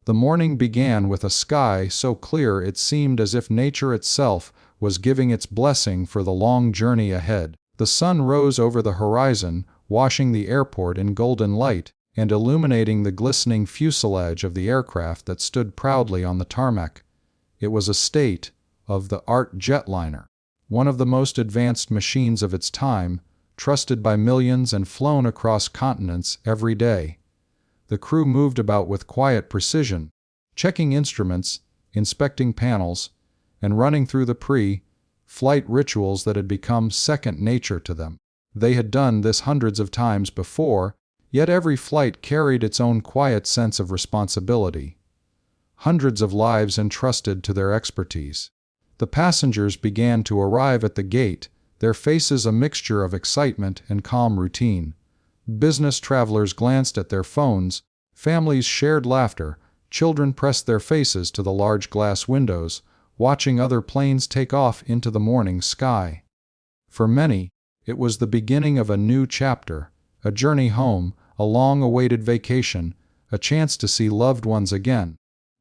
The morning began with a sky so clear it seemed as if nature itself was giving its blessing for the long journey ahead. The sun rose over the horizon, washing the airport in golden light, and illuminating the glistening fuselage of the aircraft that stood proudly on the tarmac. It was a state of the art jetliner, one of the most advanced machines of its time, trusted by millions and flown across continents every day. The crew moved about with quiet precision, checking instruments, inspecting panels, and running through the pre-flight rituals that had become second nature to them. They had done this hundreds of times before, yet every flight carried its own quiet sense of responsibility. Hundreds of lives entrusted to their expertise. The passengers began to arrive at the gate, their faces a mixture of excitement and calm routine. Business travelers glanced at their phones, families shared laughter, children pressed their faces to the large glass windows, watching other planes take off into the morning sky. For many, it was the beginning of a new chapter, a journey home, a long-awaited vacation, a chance to see loved ones again.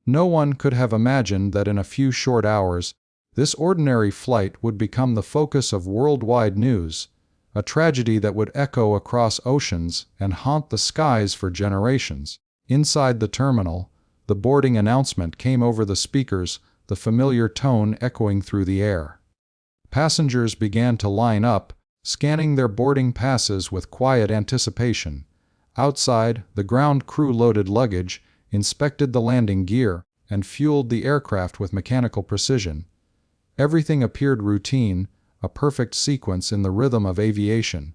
No one could have imagined that in a few short hours, this ordinary flight would become the focus of worldwide news, a tragedy that would echo across oceans and haunt the skies for generations. Inside the terminal, the boarding announcement came over the speakers, the familiar tone echoing through the air. Passengers began to line up, scanning their boarding passes with quiet anticipation. Outside, the ground crew loaded luggage, inspected the landing gear, and fueled the aircraft with mechanical precision. Everything appeared routine, a perfect sequence in the rhythm of aviation.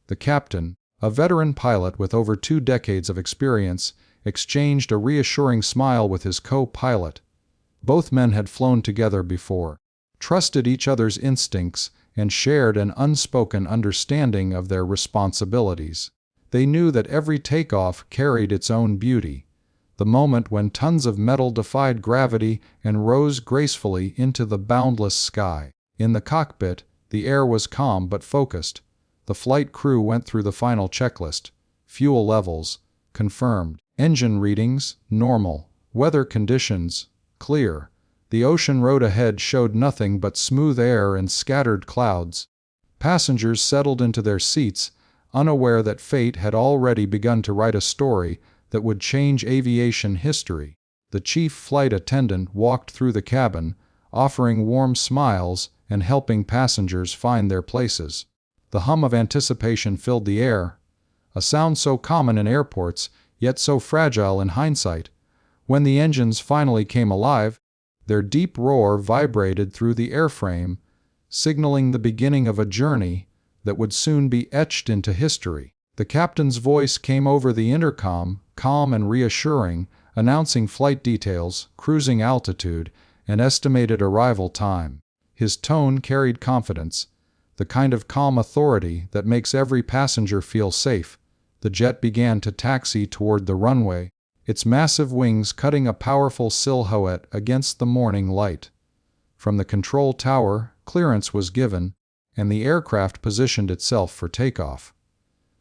The captain, a veteran pilot with over 2 decades of experience, exchanged a reassuring smile with his co-pilot. Both men had flown together before, trusted each other's instincts, and shared an unspoken understanding of their responsibilities. They knew that every takeoff carried its own beauty. The moment when tons of metal defied gravity and rose gracefully into the boundless sky. In the cockpit, the air was calm but focused. The flight crew went through the final checklist. Fuel levels, confirmed. Engine readings, normal. Weather conditions, clear. The ocean road ahead showed nothing but smooth air and scattered clouds. Passengers settled into their seats, unaware that fate had already begun to write a story that would change aviation history. The chief flight attendant walked through the cabin, offering warm smiles and helping passengers find their places. The hum of anticipation filled the air, a sound so common in airports, yet so fragile in hindsight. When the engines finally came alive, their deep roar vibrated through the airframe, signaling the beginning of a journey that would soon be etched into history. The captain's voice came over the intercom, calm and reassuring, announcing flight details, cruising altitude, and estimated arrival time. His tone carried confidence, the kind of calm authority that makes every passenger feel safe. The jet began to taxi toward the runway, its massive wings cutting a powerful silhouette against the morning light. From the control tower, clearance was given, and the aircraft positioned itself for takeoff.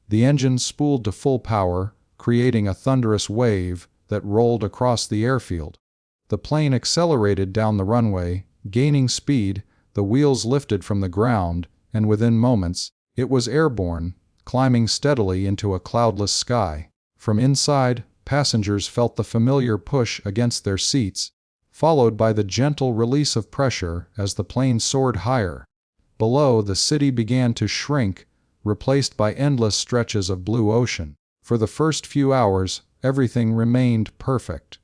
The engines spooled to full power, creating a thunderous wave that rolled across the airfield. The plane accelerated down the runway, gaining speed, the wheels lifted from the ground, and within moments, it was airborne, climbing steadily into a cloudless sky. From inside, passengers felt the familiar push against their seats, followed by the gentle release of pressure as the plane soared higher. Below, the city began to shrink, replaced by endless stretches of blue ocean. For the first few hours, everything remained perfect.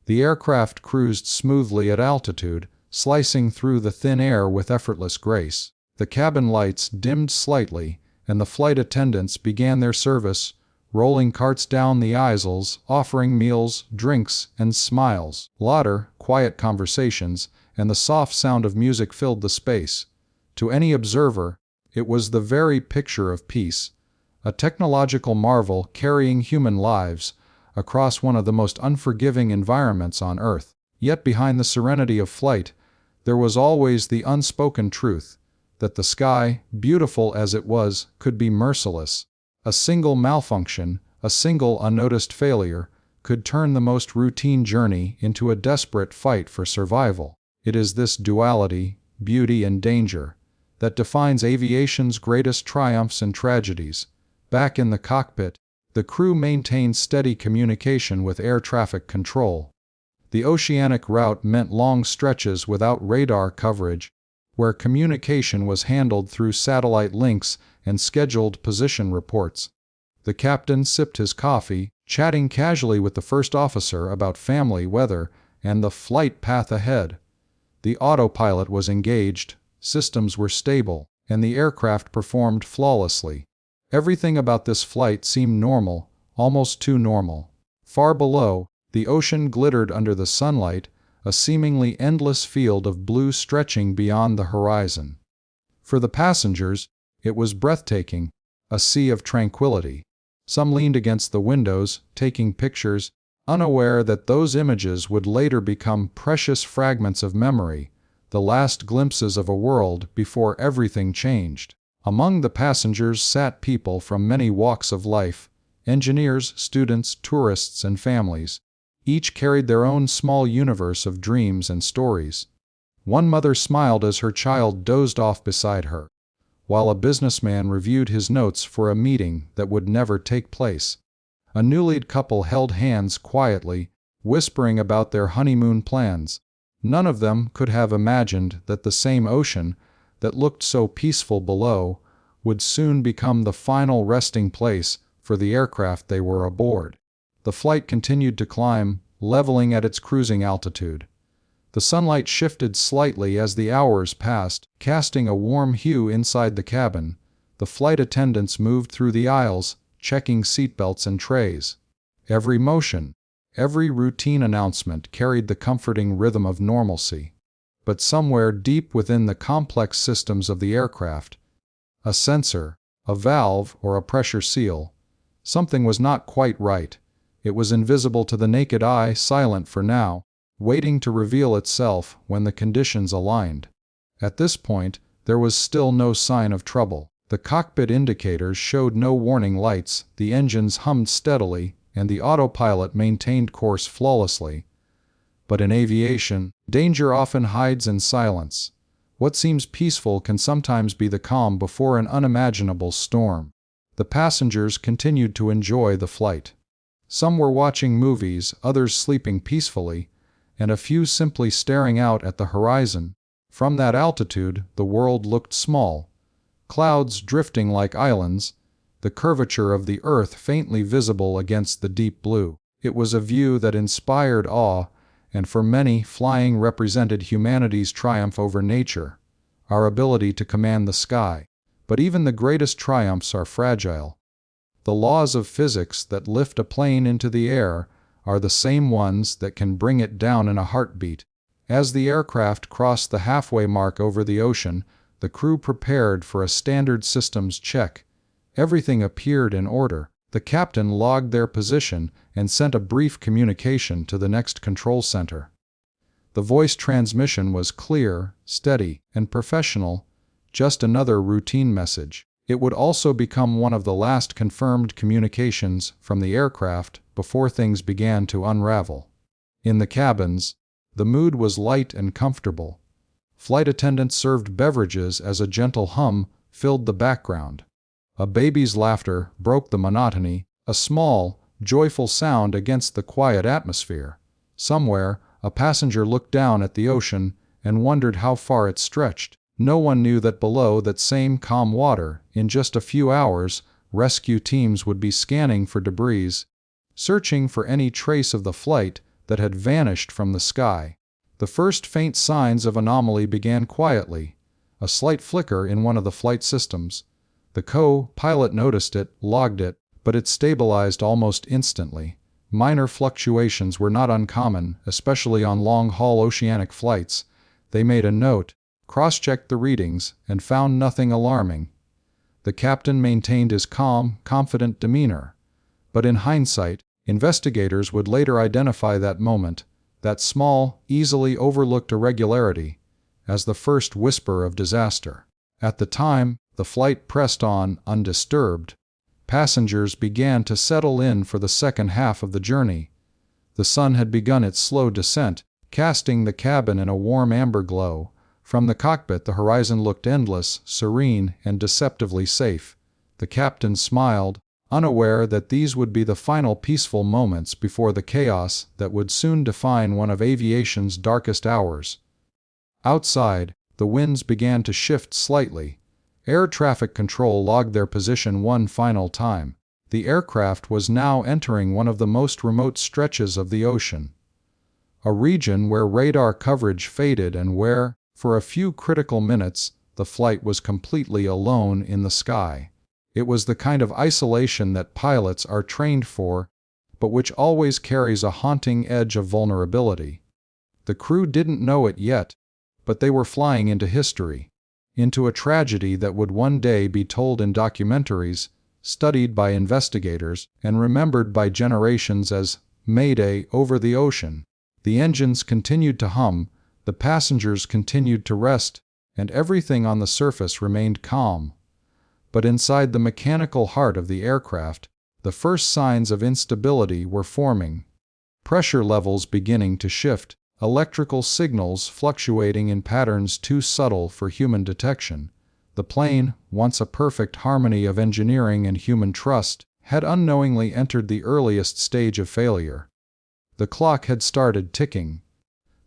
The aircraft cruised smoothly at altitude, slicing through the thin air with effortless grace. The cabin lights dimmed slightly, and the flight attendants began their service, rolling carts down the aisles, offering meals, drinks, and smiles. Louder, quiet conversations, and the soft sound of music filled the space. To any observer, it was the very picture of peace, a technological marvel carrying human lives across one of the most unforgiving environments on Earth. Yet behind the serenity of flight, there was always the unspoken truth that the sky, beautiful as it was, could be merciless. A single malfunction, a single unnoticed failure, could turn the most routine journey into a desperate fight for survival. It is this duality, beauty and danger, that defines aviation's greatest triumphs and tragedies. Back in the cockpit, the crew maintained steady communication with air traffic control. The oceanic route meant long stretches without radar coverage, where communication was handled through satellite links and scheduled position reports. The captain sipped his coffee, chatting casually with the first officer about family, weather, and the flight path ahead. The autopilot was engaged, systems were stable, and the aircraft performed flawlessly. Everything about this flight seemed normal, almost too normal. Far below, the ocean glittered under the sunlight, a seemingly endless field of blue stretching beyond the horizon. For the passengers, it was breathtaking, a sea of tranquility. Some leaned against the windows, taking pictures, unaware that those images would later become precious fragments of memory, the last glimpses of a world before everything changed. Among the passengers sat people from many walks of life: engineers, students, tourists, and families. Each carried their own small universe of dreams and stories. One mother smiled as her child dozed off beside her, while a businessman reviewed his notes for a meeting that would never take place. A newlywed couple held hands quietly, whispering about their honeymoon plans. None of them could have imagined that the same ocean, that looked so peaceful below, would soon become the final resting place for the aircraft they were aboard. The flight continued to climb, leveling at its cruising altitude. The sunlight shifted slightly as the hours passed, casting a warm hue inside the cabin. The flight attendants moved through the aisles, checking seatbelts and trays. Every motion, every routine announcement carried the comforting rhythm of normalcy. But somewhere deep within the complex systems of the aircraft, a sensor, a valve, or a pressure seal, something was not quite right. It was invisible to the naked eye, silent for now, waiting to reveal itself when the conditions aligned. At this point, there was still no sign of trouble. The cockpit indicators showed no warning lights, the engines hummed steadily, and the autopilot maintained course flawlessly. But in aviation, danger often hides in silence. What seems peaceful can sometimes be the calm before an unimaginable storm. The passengers continued to enjoy the flight. Some were watching movies, others sleeping peacefully, and a few simply staring out at the horizon. From that altitude, the world looked small. Clouds drifting like islands, the curvature of the earth faintly visible against the deep blue. It was a view that inspired awe, and for many, flying represented humanity's triumph over nature, our ability to command the sky. But even the greatest triumphs are fragile. The laws of physics that lift a plane into the air are the same ones that can bring it down in a heartbeat. As the aircraft crossed the halfway mark over the ocean, the crew prepared for a standard systems check. Everything appeared in order. The captain logged their position and sent a brief communication to the next control center. The voice transmission was clear, steady, and professional, just another routine message. It would also become one of the last confirmed communications from the aircraft before things began to unravel. In the cabins, the mood was light and comfortable. Flight attendants served beverages as a gentle hum filled the background. A baby's laughter broke the monotony, a small, joyful sound against the quiet atmosphere. Somewhere, a passenger looked down at the ocean and wondered how far it stretched. No one knew that below that same calm water, in just a few hours, rescue teams would be scanning for debris, searching for any trace of the flight that had vanished from the sky. The first faint signs of anomaly began quietly, a slight flicker in one of the flight systems. The co-pilot noticed it, logged it, but it stabilized almost instantly. Minor fluctuations were not uncommon, especially on long-haul oceanic flights. They made a note, cross-checked the readings, and found nothing alarming. The captain maintained his calm, confident demeanor. But in hindsight, investigators would later identify that moment, that small, easily overlooked irregularity, as the first whisper of disaster. At the time, the flight pressed on, undisturbed. Passengers began to settle in for the second half of the journey. The sun had begun its slow descent, casting the cabin in a warm amber glow. From the cockpit the horizon looked endless, serene, and deceptively safe. The captain smiled, unaware that these would be the final peaceful moments before the chaos that would soon define one of aviation's darkest hours. Outside, the winds began to shift slightly. Air traffic control logged their position one final time. The aircraft was now entering one of the most remote stretches of the ocean. A region where radar coverage faded and where, for a few critical minutes, the flight was completely alone in the sky. It was the kind of isolation that pilots are trained for, but which always carries a haunting edge of vulnerability. The crew didn't know it yet, but they were flying into history, into a tragedy that would one day be told in documentaries, studied by investigators, and remembered by generations as Mayday Over the Ocean. The engines continued to hum, the passengers continued to rest, and everything on the surface remained calm. But inside the mechanical heart of the aircraft, the first signs of instability were forming. Pressure levels beginning to shift, electrical signals fluctuating in patterns too subtle for human detection. The plane, once a perfect harmony of engineering and human trust, had unknowingly entered the earliest stage of failure. The clock had started ticking.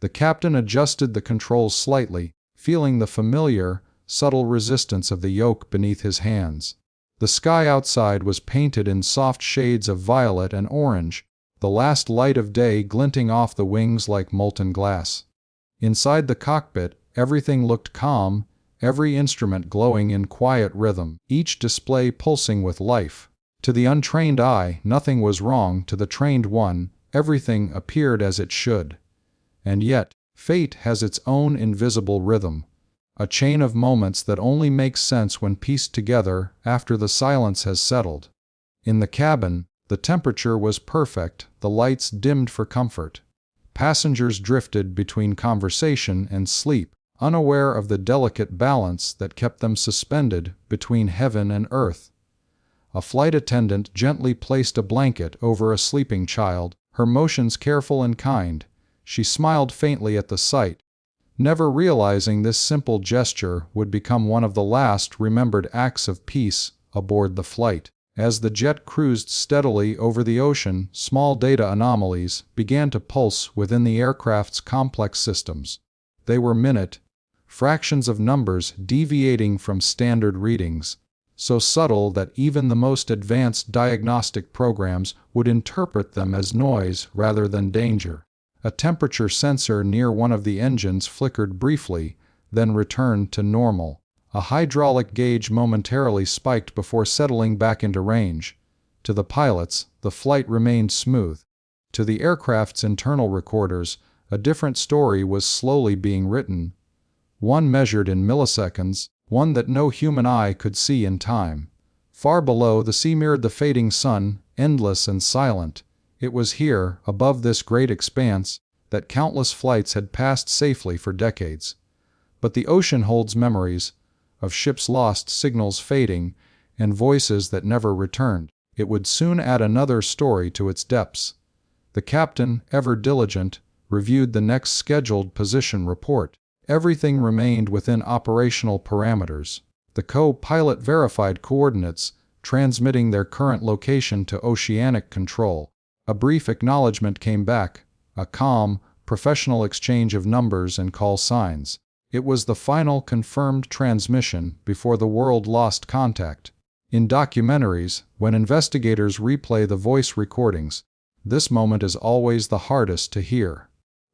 The captain adjusted the controls slightly, feeling the familiar, subtle resistance of the yoke beneath his hands. The sky outside was painted in soft shades of violet and orange, the last light of day glinting off the wings like molten glass. Inside the cockpit, everything looked calm, every instrument glowing in quiet rhythm, each display pulsing with life. To the untrained eye, nothing was wrong. To the trained one, everything appeared as it should. And yet, fate has its own invisible rhythm, a chain of moments that only makes sense when pieced together after the silence has settled. In the cabin, the temperature was perfect, the lights dimmed for comfort. Passengers drifted between conversation and sleep, unaware of the delicate balance that kept them suspended between heaven and earth. A flight attendant gently placed a blanket over a sleeping child, her motions careful and kind. She smiled faintly at the sight, never realizing this simple gesture would become one of the last remembered acts of peace aboard the flight. As the jet cruised steadily over the ocean, small data anomalies began to pulse within the aircraft's complex systems. They were minute, fractions of numbers deviating from standard readings, so subtle that even the most advanced diagnostic programs would interpret them as noise rather than danger. A temperature sensor near one of the engines flickered briefly, then returned to normal. A hydraulic gauge momentarily spiked before settling back into range. To the pilots, the flight remained smooth. To the aircraft's internal recorders, a different story was slowly being written. One measured in milliseconds, one that no human eye could see in time. Far below, the sea mirrored the fading sun, endless and silent. It was here, above this great expanse, that countless flights had passed safely for decades. But the ocean holds memories of ships lost, signals fading, and voices that never returned. It would soon add another story to its depths. The captain, ever diligent, reviewed the next scheduled position report. Everything remained within operational parameters. The co-pilot verified coordinates, transmitting their current location to oceanic control. A brief acknowledgement came back, a calm, professional exchange of numbers and call signs. It was the final confirmed transmission before the world lost contact. In documentaries, when investigators replay the voice recordings, this moment is always the hardest to hear.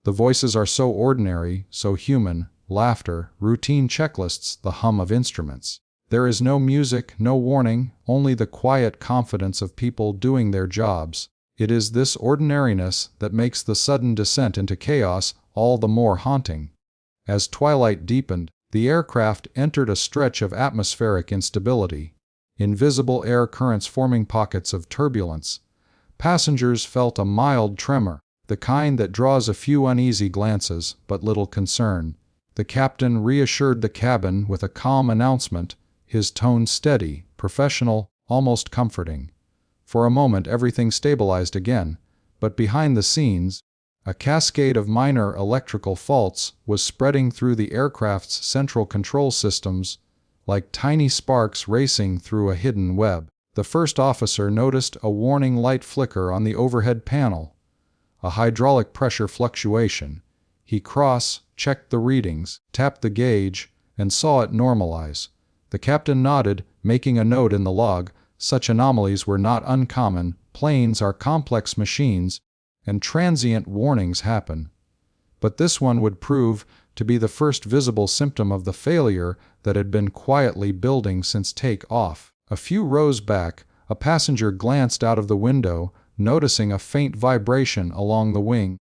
The voices are so ordinary, so human, laughter, routine checklists, the hum of instruments. There is no music, no warning, only the quiet confidence of people doing their jobs. It is this ordinariness that makes the sudden descent into chaos all the more haunting. As twilight deepened, the aircraft entered a stretch of atmospheric instability. Invisible air currents forming pockets of turbulence. Passengers felt a mild tremor, the kind that draws a few uneasy glances but little concern. The captain reassured the cabin with a calm announcement, his tone steady, professional, almost comforting. For a moment everything stabilized again, But behind the scenes, a cascade of minor electrical faults was spreading through the aircraft's central control systems like tiny sparks racing through a hidden web. The first officer noticed a warning light flicker on the overhead panel, a hydraulic pressure fluctuation. He cross-checked the readings, tapped the gauge, and saw it normalize. The captain nodded, making a note in the log. Such anomalies were not uncommon. Planes are complex machines, and transient warnings happen. But this one would prove to be the first visible symptom of the failure that had been quietly building since take-off. A few rows back, a passenger glanced out of the window, noticing a faint vibration along the wing.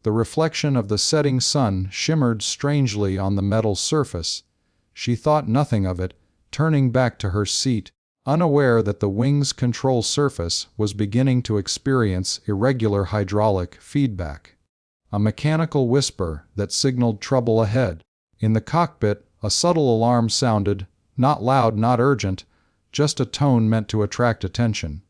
The reflection of the setting sun shimmered strangely on the metal surface. She thought nothing of it, turning back to her seat, unaware that the wing's control surface was beginning to experience irregular hydraulic feedback. A mechanical whisper that signaled trouble ahead. In the cockpit, a subtle alarm sounded, not loud, not urgent, just a tone meant to attract attention.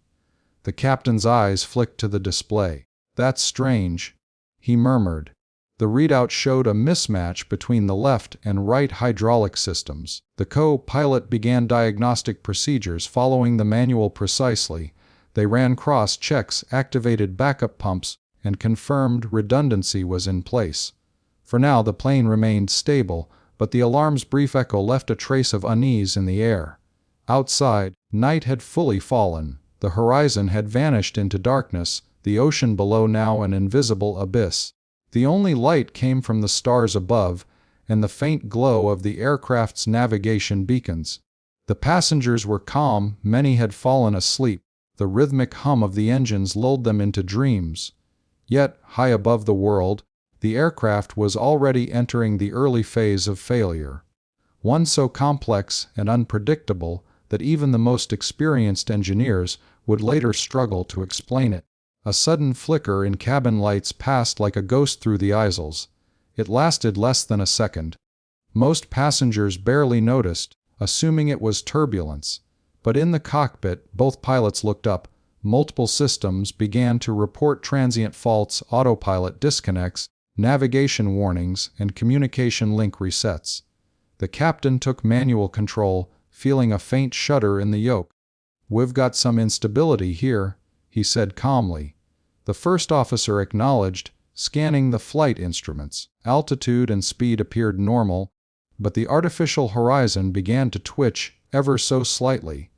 The captain's eyes flicked to the display. "That's strange," he murmured. The readout showed a mismatch between the left and right hydraulic systems. The co-pilot began diagnostic procedures following the manual precisely. They ran cross-checks, activated backup pumps, and confirmed redundancy was in place. For now the plane remained stable, but the alarm's brief echo left a trace of unease in the air. Outside, night had fully fallen. The horizon had vanished into darkness, the ocean below now an invisible abyss. The only light came from the stars above and the faint glow of the aircraft's navigation beacons. The passengers were calm, many had fallen asleep. The rhythmic hum of the engines lulled them into dreams. Yet, high above the world, the aircraft was already entering the early phase of failure. One so complex and unpredictable that even the most experienced engineers would later struggle to explain it. A sudden flicker in cabin lights passed like a ghost through the aisles. It lasted less than a second. Most passengers barely noticed, assuming it was turbulence. But in the cockpit, both pilots looked up. Multiple systems began to report transient faults, autopilot disconnects, navigation warnings, and communication link resets. The captain took manual control, feeling a faint shudder in the yoke. "We've got some instability here," he said calmly. The first officer acknowledged, scanning the flight instruments. Altitude and speed appeared normal, but the artificial horizon began to twitch ever so slightly,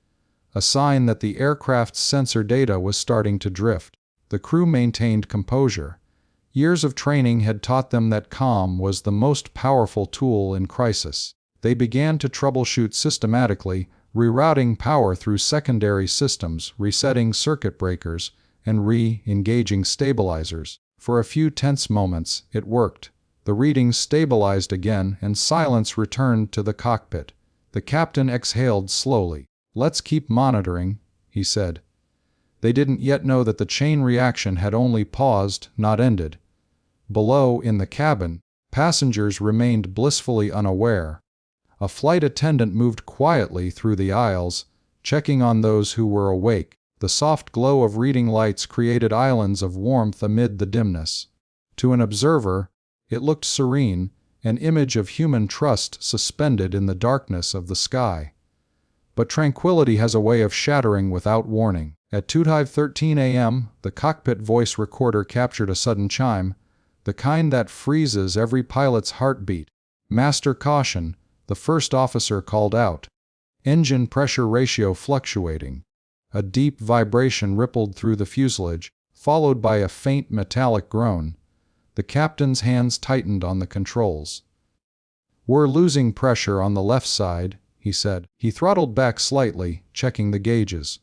a sign that the aircraft's sensor data was starting to drift. The crew maintained composure. Years of training had taught them that calm was the most powerful tool in crisis. They began to troubleshoot systematically, rerouting power through secondary systems, resetting circuit breakers, and re-engaging stabilizers. For a few tense moments, it worked. The readings stabilized again and silence returned to the cockpit. The captain exhaled slowly. "Let's keep monitoring," he said. They didn't yet know that the chain reaction had only paused, not ended. Below, in the cabin, passengers remained blissfully unaware. A flight attendant moved quietly through the aisles, checking on those who were awake. The soft glow of reading lights created islands of warmth amid the dimness. To an observer, it looked serene, an image of human trust suspended in the darkness of the sky. But tranquility has a way of shattering without warning. At 2:13 a.m., the cockpit voice recorder captured a sudden chime, the kind that freezes every pilot's heartbeat. "Master caution," the first officer called out. Engine pressure ratio fluctuating. A deep vibration rippled through the fuselage, followed by a faint metallic groan. The captain's hands tightened on the controls. "We're losing pressure on the left side," he said. He throttled back slightly, checking the gauges.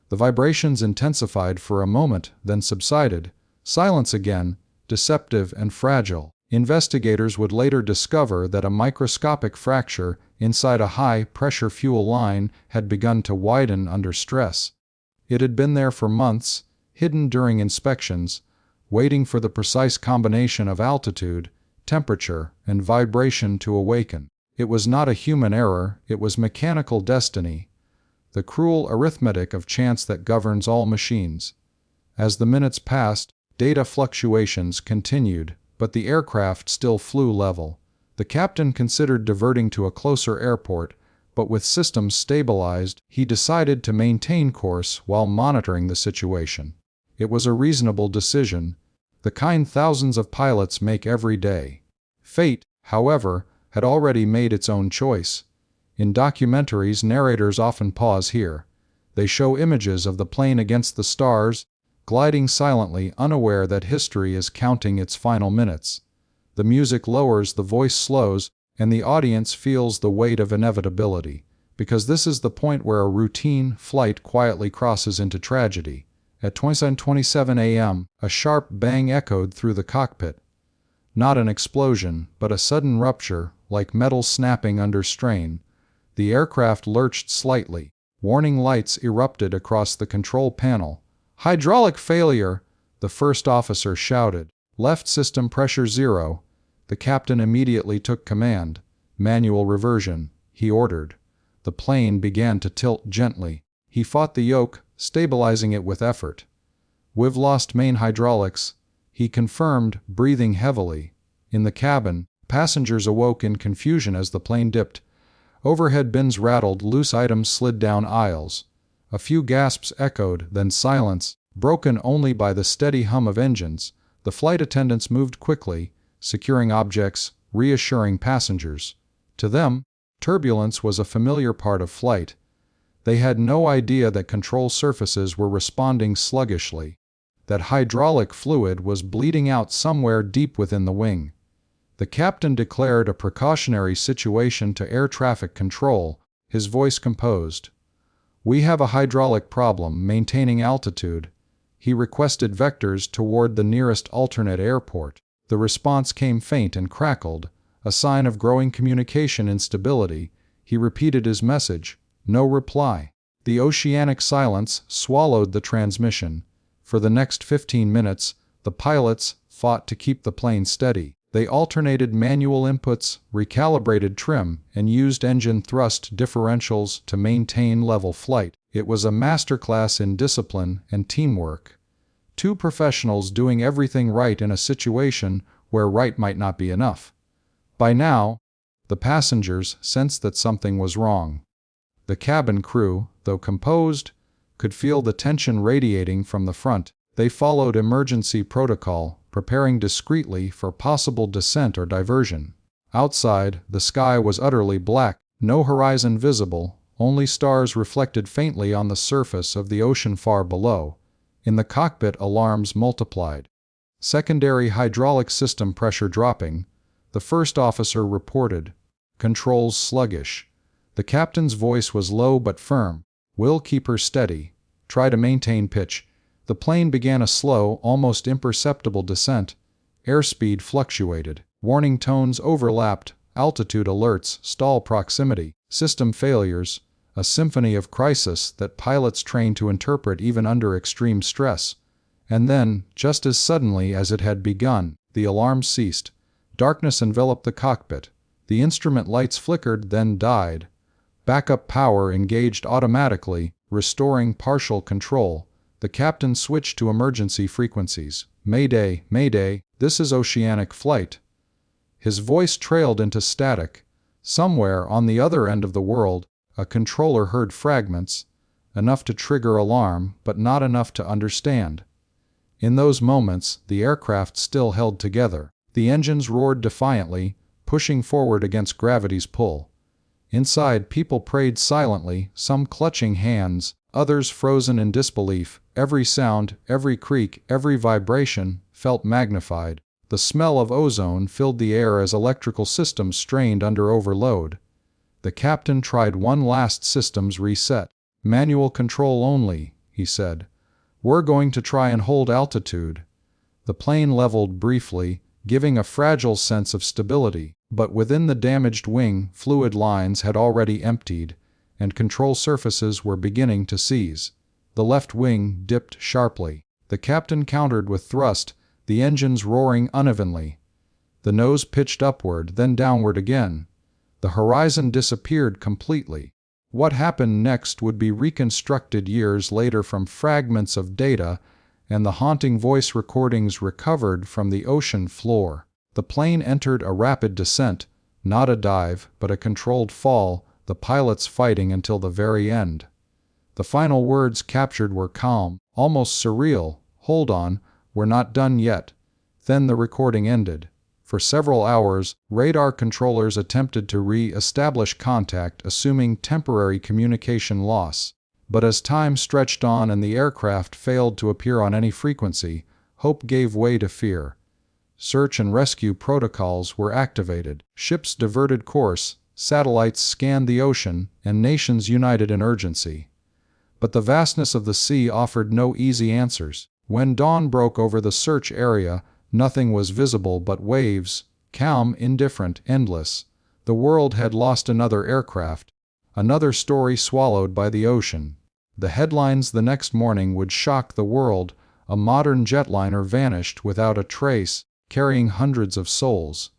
The vibrations intensified for a moment, then subsided. Silence again, deceptive and fragile. Investigators would later discover that a microscopic fracture inside a high-pressure fuel line had begun to widen under stress. It had been there for months, hidden during inspections, waiting for the precise combination of altitude, temperature, and vibration to awaken. It was not a human error, it was mechanical destiny, the cruel arithmetic of chance that governs all machines. As the minutes passed, Data fluctuations continued, but the aircraft still flew level. The captain considered diverting to a closer airport, but with systems stabilized, he decided to maintain course while monitoring the situation. It was a reasonable decision, the kind thousands of pilots make every day. Fate, however, had already made its own choice. In documentaries, narrators often pause here. They show images of the plane against the stars, gliding silently, unaware that history is counting its final minutes. The music lowers, the voice slows, and the audience feels the weight of inevitability, because this is the point where a routine flight quietly crosses into tragedy. At 27 a.m., a sharp bang echoed through the cockpit. Not an explosion, but a sudden rupture, like metal snapping under strain. The aircraft lurched slightly. Warning lights erupted across the control panel. "Hydraulic failure!" the first officer shouted. "Left system pressure 0. The captain immediately took command. "Manual reversion," he ordered. The plane began to tilt gently. He fought the yoke, stabilizing it with effort. "We've lost main hydraulics," he confirmed, breathing heavily. In the cabin, passengers awoke in confusion as the plane dipped. Overhead bins rattled, loose items slid down aisles. A few gasps echoed, then silence, broken only by the steady hum of engines. The flight attendants moved quickly, securing objects, reassuring passengers. To them, turbulence was a familiar part of flight. They had no idea that control surfaces were responding sluggishly, that hydraulic fluid was bleeding out somewhere deep within the wing. The captain declared a precautionary situation to air traffic control, his voice composed. "We have a hydraulic problem maintaining altitude." He requested vectors toward the nearest alternate airport. The response came faint and crackled, a sign of growing communication instability. He repeated his message. No reply. The oceanic silence swallowed the transmission. For the next 15 minutes, the pilots fought to keep the plane steady. They alternated manual inputs, recalibrated trim, and used engine thrust differentials to maintain level flight. It was a masterclass in discipline and teamwork. Two professionals doing everything right in a situation where right might not be enough. By now, the passengers sensed that something was wrong. The cabin crew, though composed, could feel the tension radiating from the front. They followed emergency protocol, preparing discreetly for possible descent or diversion. Outside, the sky was utterly black, no horizon visible, only stars reflected faintly on the surface of the ocean far below. In the cockpit, alarms multiplied. Secondary hydraulic system pressure dropping, the first officer reported. Controls sluggish. The captain's voice was low but firm. "We'll keep her steady. Try to maintain pitch." The plane began a slow, almost imperceptible descent. Airspeed fluctuated. Warning tones overlapped. Altitude alerts, stall proximity, system failures, a symphony of crisis that pilots train to interpret even under extreme stress. And then, just as suddenly as it had begun, the alarm ceased. Darkness enveloped the cockpit. The instrument lights flickered, then died. Backup power engaged automatically, restoring partial control. The captain switched to emergency frequencies. "Mayday, Mayday, this is oceanic flight." His voice trailed into static. Somewhere on the other end of the world, a controller heard fragments, enough to trigger alarm, but not enough to understand. In those moments, the aircraft still held together. The engines roared defiantly, pushing forward against gravity's pull. Inside, people prayed silently, some clutching hands, others frozen in disbelief. Every sound, every creak, every vibration felt magnified. The smell of ozone filled the air as electrical systems strained under overload. The captain tried one last systems reset. "Manual control only," he said. "We're going to try and hold altitude." The plane leveled briefly, giving a fragile sense of stability. But within the damaged wing, fluid lines had already emptied, and control surfaces were beginning to seize. The left wing dipped sharply. The captain countered with thrust, the engines roaring unevenly. The nose pitched upward, then downward again. The horizon disappeared completely. What happened next would be reconstructed years later from fragments of data and the haunting voice recordings recovered from the ocean floor. The plane entered a rapid descent, not a dive, but a controlled fall, the pilots fighting until the very end. The final words captured were calm, almost surreal. "Hold on, we're not done yet." Then the recording ended. For several hours, radar controllers attempted to re-establish contact, assuming temporary communication loss. But as time stretched on and the aircraft failed to appear on any frequency, hope gave way to fear. Search and rescue protocols were activated. Ships diverted course, satellites scanned the ocean, and nations united in urgency. But the vastness of the sea offered no easy answers. When dawn broke over the search area, nothing was visible but waves, calm, indifferent, endless. The world had lost another aircraft, another story swallowed by the ocean. The headlines the next morning would shock the world. A modern jetliner vanished without a trace, carrying hundreds of souls.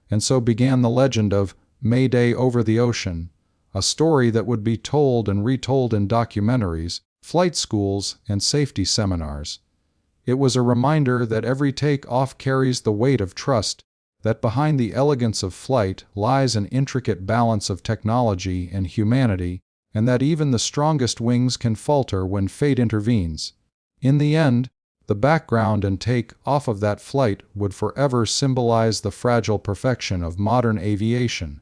And so began the legend of Mayday Over the Ocean, a story that would be told and retold in documentaries, flight schools, and safety seminars. It was a reminder that every take-off carries the weight of trust, that behind the elegance of flight lies an intricate balance of technology and humanity, and that even the strongest wings can falter when fate intervenes. In the end, the background and take-off of that flight would forever symbolize the fragile perfection of modern aviation.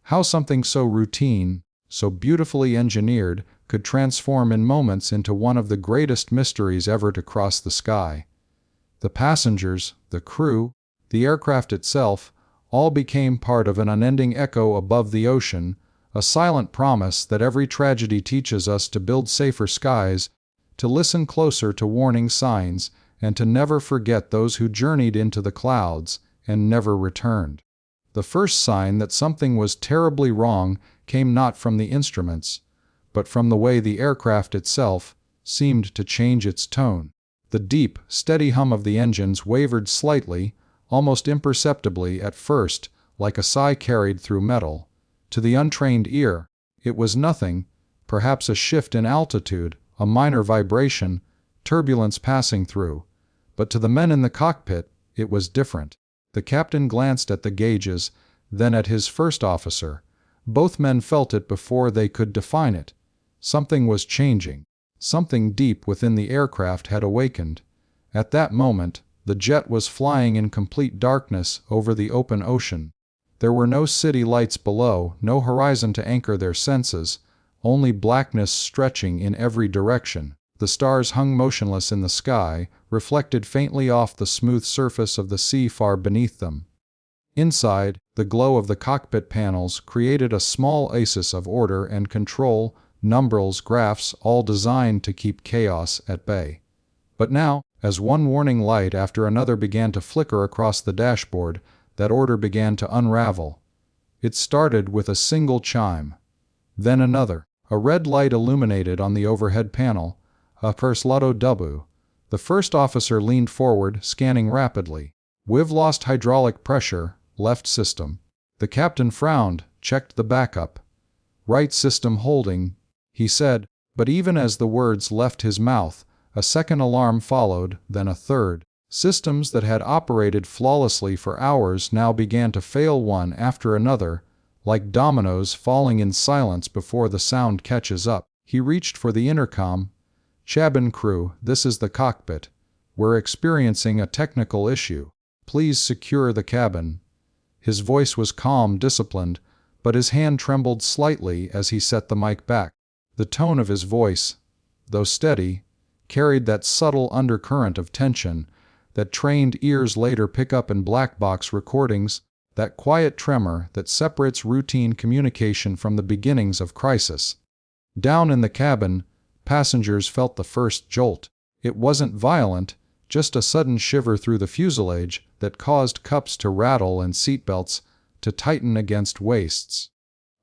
How something so routine, so beautifully engineered, could transform in moments into one of the greatest mysteries ever to cross the sky. The passengers, the crew, the aircraft itself, all became part of an unending echo above the ocean, a silent promise that every tragedy teaches us to build safer skies, to listen closer to warning signs, and to never forget those who journeyed into the clouds and never returned. The first sign that something was terribly wrong came not from the instruments, but from the way the aircraft itself seemed to change its tone. The deep, steady hum of the engines wavered slightly, almost imperceptibly at first, like a sigh carried through metal. To the untrained ear, it was nothing, perhaps a shift in altitude, a minor vibration, turbulence passing through. But to the men in the cockpit, it was different. The captain glanced at the gauges, then at his first officer. Both men felt it before they could define it. Something was changing. Something deep within the aircraft had awakened. At that moment, the jet was flying in complete darkness over the open ocean. There were no city lights below, no horizon to anchor their senses, only blackness stretching in every direction. The stars hung motionless in the sky, reflected faintly off the smooth surface of the sea far beneath them. Inside, the glow of the cockpit panels created a small oasis of order and control, numberals, graphs, all designed to keep chaos at bay. But now, as one warning light after another began to flicker across the dashboard, that order began to unravel. It started with a single chime. Then another. A red light illuminated on the overhead panel. A perslato W. The first officer leaned forward, scanning rapidly. "We've lost hydraulic pressure, left system." The captain frowned, checked the backup. "Right system holding," he said, but even as the words left his mouth, a second alarm followed, then a third. Systems that had operated flawlessly for hours now began to fail one after another, like dominoes falling in silence before the sound catches up. He reached for the intercom. "Cabin crew, this is the cockpit. We're experiencing a technical issue. Please secure the cabin." His voice was calm, disciplined, but his hand trembled slightly as he set the mic back. The tone of his voice, though steady, carried that subtle undercurrent of tension that trained ears later pick up in black box recordings, that quiet tremor that separates routine communication from the beginnings of crisis. Down in the cabin, passengers felt the first jolt. It wasn't violent, just a sudden shiver through the fuselage that caused cups to rattle and seatbelts to tighten against waists.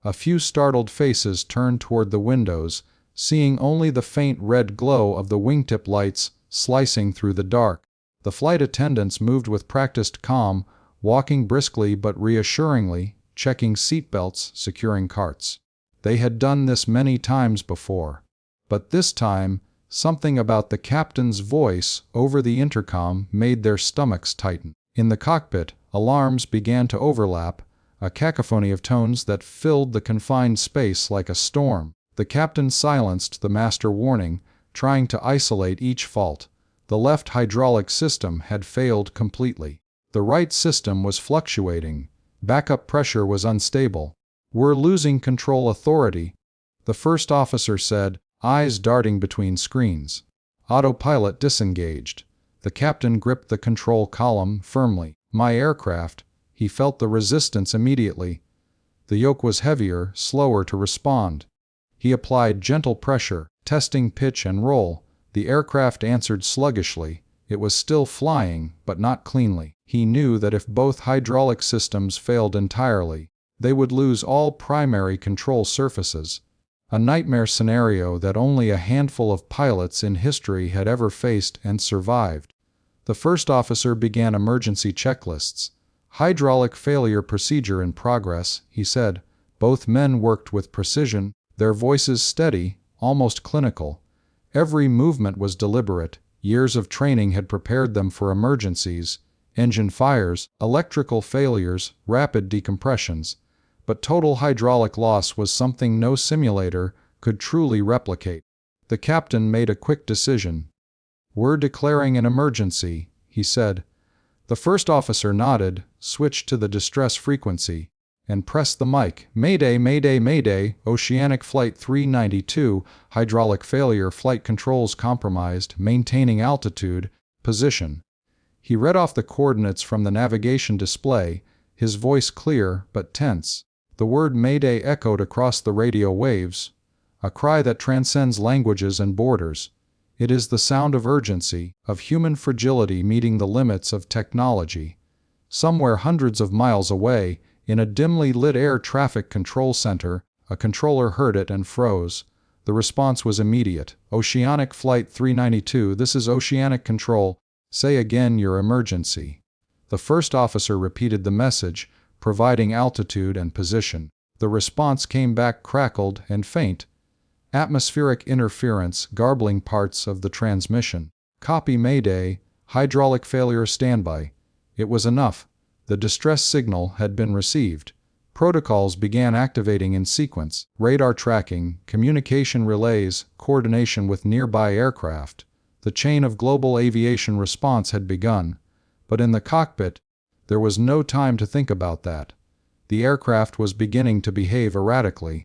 A few startled faces turned toward the windows, seeing only the faint red glow of the wingtip lights slicing through the dark. The flight attendants moved with practiced calm, walking briskly but reassuringly, checking seatbelts, securing carts. They had done this many times before. But this time, Something about the captain's voice over the intercom made their stomachs tighten. In the cockpit, alarms began to overlap, a cacophony of tones that filled the confined space like a storm. The captain silenced the master warning, trying to isolate each fault. The left hydraulic system had failed completely. The right system was fluctuating. Backup pressure was unstable. "We're losing control authority," the first officer said, eyes darting between screens. Autopilot disengaged. The captain gripped the control column firmly. "My aircraft." He felt the resistance immediately. The yoke was heavier, slower to respond. He applied gentle pressure, testing pitch and roll. The aircraft answered sluggishly. It was still flying, but not cleanly. He knew that if both hydraulic systems failed entirely, they would lose all primary control surfaces. A nightmare scenario that only a handful of pilots in history had ever faced and survived. The first officer began emergency checklists. "Hydraulic failure procedure in progress," he said. Both men worked with precision, their voices steady, almost clinical. Every movement was deliberate. Years of training had prepared them for emergencies, engine fires, electrical failures, rapid decompressions. But total hydraulic loss was something no simulator could truly replicate. The captain made a quick decision. "We're declaring an emergency," he said. The first officer nodded, switched to the distress frequency, and pressed the mic. "Mayday, mayday, mayday, Oceanic Flight 392, hydraulic failure, flight controls compromised, maintaining altitude, position." He read off the coordinates from the navigation display, his voice clear but tense. The word Mayday echoed across the radio waves, a cry that transcends languages and borders. It is the sound of urgency, of human fragility meeting the limits of technology. Somewhere hundreds of miles away, in a dimly lit air traffic control center, a controller heard it and froze. The response was immediate. "Oceanic Flight 392, this is Oceanic Control. Say again your emergency." The first officer repeated the message, providing altitude and position. The response came back crackled and faint. Atmospheric interference garbling parts of the transmission. "Copy Mayday, hydraulic failure standby." It was enough. The distress signal had been received. Protocols began activating in sequence: radar tracking, communication relays, coordination with nearby aircraft. The chain of global aviation response had begun. But in the cockpit, there was no time to think about that. The aircraft was beginning to behave erratically.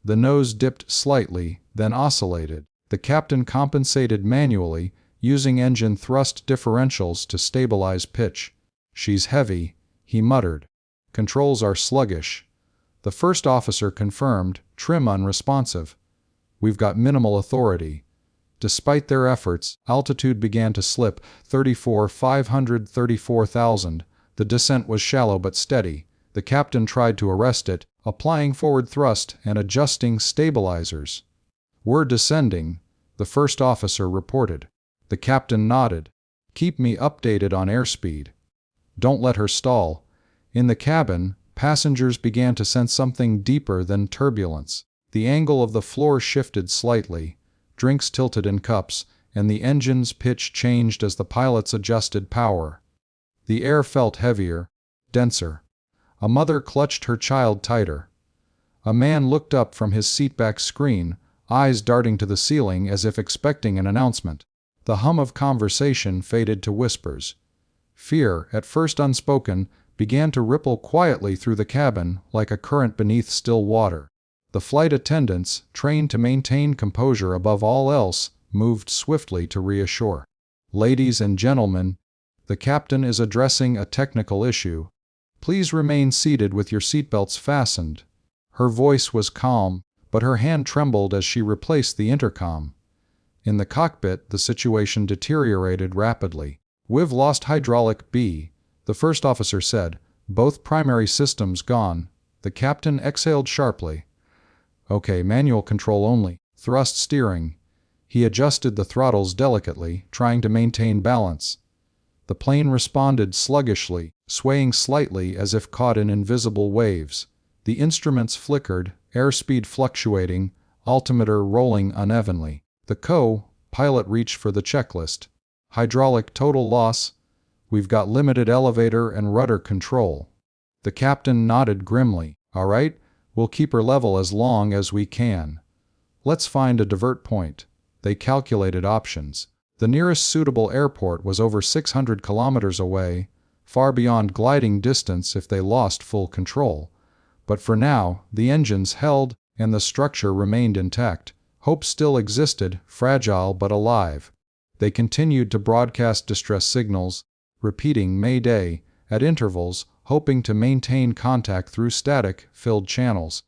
The nose dipped slightly, then oscillated. The captain compensated manually, using engine thrust differentials to stabilize pitch. "She's heavy," he muttered. "Controls are sluggish." The first officer confirmed, trim unresponsive. "We've got minimal authority." Despite their efforts, altitude began to slip, 34,500, 34,000. The descent was shallow but steady. The captain tried to arrest it, applying forward thrust and adjusting stabilizers. "We're descending," the first officer reported. The captain nodded. "Keep me updated on airspeed. Don't let her stall." In the cabin, passengers began to sense something deeper than turbulence. The angle of the floor shifted slightly. Drinks tilted in cups, and the engine's pitch changed as the pilots adjusted power. The air felt heavier, denser. A mother clutched her child tighter. A man looked up from his seatback screen, eyes darting to the ceiling as if expecting an announcement. The hum of conversation faded to whispers. Fear, at first unspoken, began to ripple quietly through the cabin like a current beneath still water. The flight attendants, trained to maintain composure above all else, moved swiftly to reassure. "Ladies and gentlemen, the captain is addressing a technical issue. Please remain seated with your seatbelts fastened." Her voice was calm, but her hand trembled as she replaced the intercom. In the cockpit, the situation deteriorated rapidly. "We've lost hydraulic B," the first officer said. "Both primary systems gone." The captain exhaled sharply. "Okay, manual control only. Thrust steering." He adjusted the throttles delicately, trying to maintain balance. The plane responded sluggishly, swaying slightly as if caught in invisible waves. The instruments flickered, airspeed fluctuating, altimeter rolling unevenly. The Pilot reached for the checklist. Hydraulic total loss. We've got limited elevator and rudder control. The captain nodded grimly. All right, we'll keep her level as long as we can. Let's find a divert point. They calculated options. The nearest suitable airport was over 600 kilometers away, far beyond gliding distance if they lost full control. But for now, the engines held and the structure remained intact. Hope still existed, fragile but alive. They continued to broadcast distress signals, repeating Mayday at intervals, hoping to maintain contact through static-filled channels.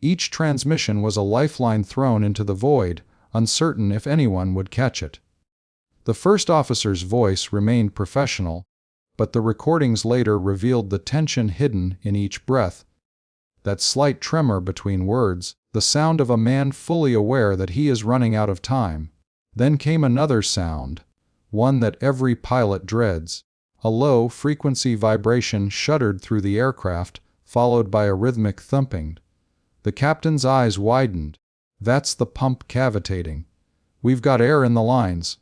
Each transmission was a lifeline thrown into the void, uncertain if anyone would catch it. The first officer's voice remained professional, but the recordings later revealed the tension hidden in each breath. That slight tremor between words, the sound of a man fully aware that he is running out of time. Then came another sound, one that every pilot dreads. A low-frequency vibration shuddered through the aircraft, followed by a rhythmic thumping. The captain's eyes widened. That's the pump cavitating. We've got air in the lines.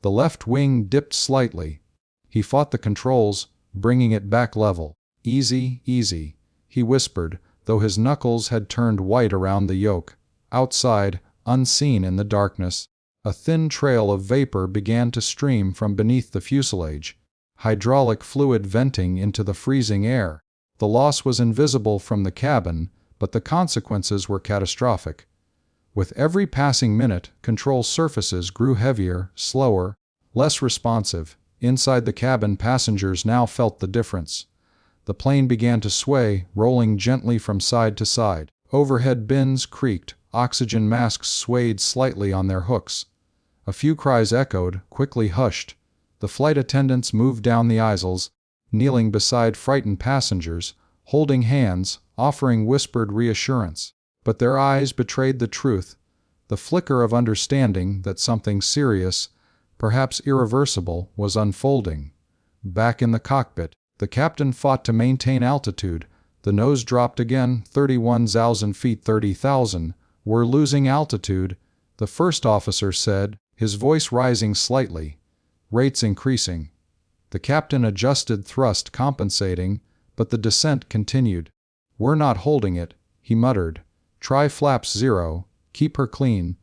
The left wing dipped slightly. He fought the controls, bringing it back level. Easy, easy, he whispered, though his knuckles had turned white around the yoke. Outside, unseen in the darkness, a thin trail of vapor began to stream from beneath the fuselage, hydraulic fluid venting into the freezing air. The loss was invisible from the cabin, but the consequences were catastrophic. With every passing minute, control surfaces grew heavier, slower, less responsive. Inside the cabin, passengers now felt the difference. The plane began to sway, rolling gently from side to side. Overhead bins creaked, oxygen masks swayed slightly on their hooks. A few cries echoed, quickly hushed. The flight attendants moved down the aisles, kneeling beside frightened passengers, holding hands, offering whispered reassurance. But their eyes betrayed the truth, the flicker of understanding that something serious, perhaps irreversible, was unfolding. Back in the cockpit, the captain fought to maintain altitude. The nose dropped again, 31,000 feet, 30,000. We're losing altitude, the first officer said, his voice rising slightly. Rates increasing. The captain adjusted thrust, compensating, but the descent continued. We're not holding it, he muttered. Try flaps 0, keep her clean.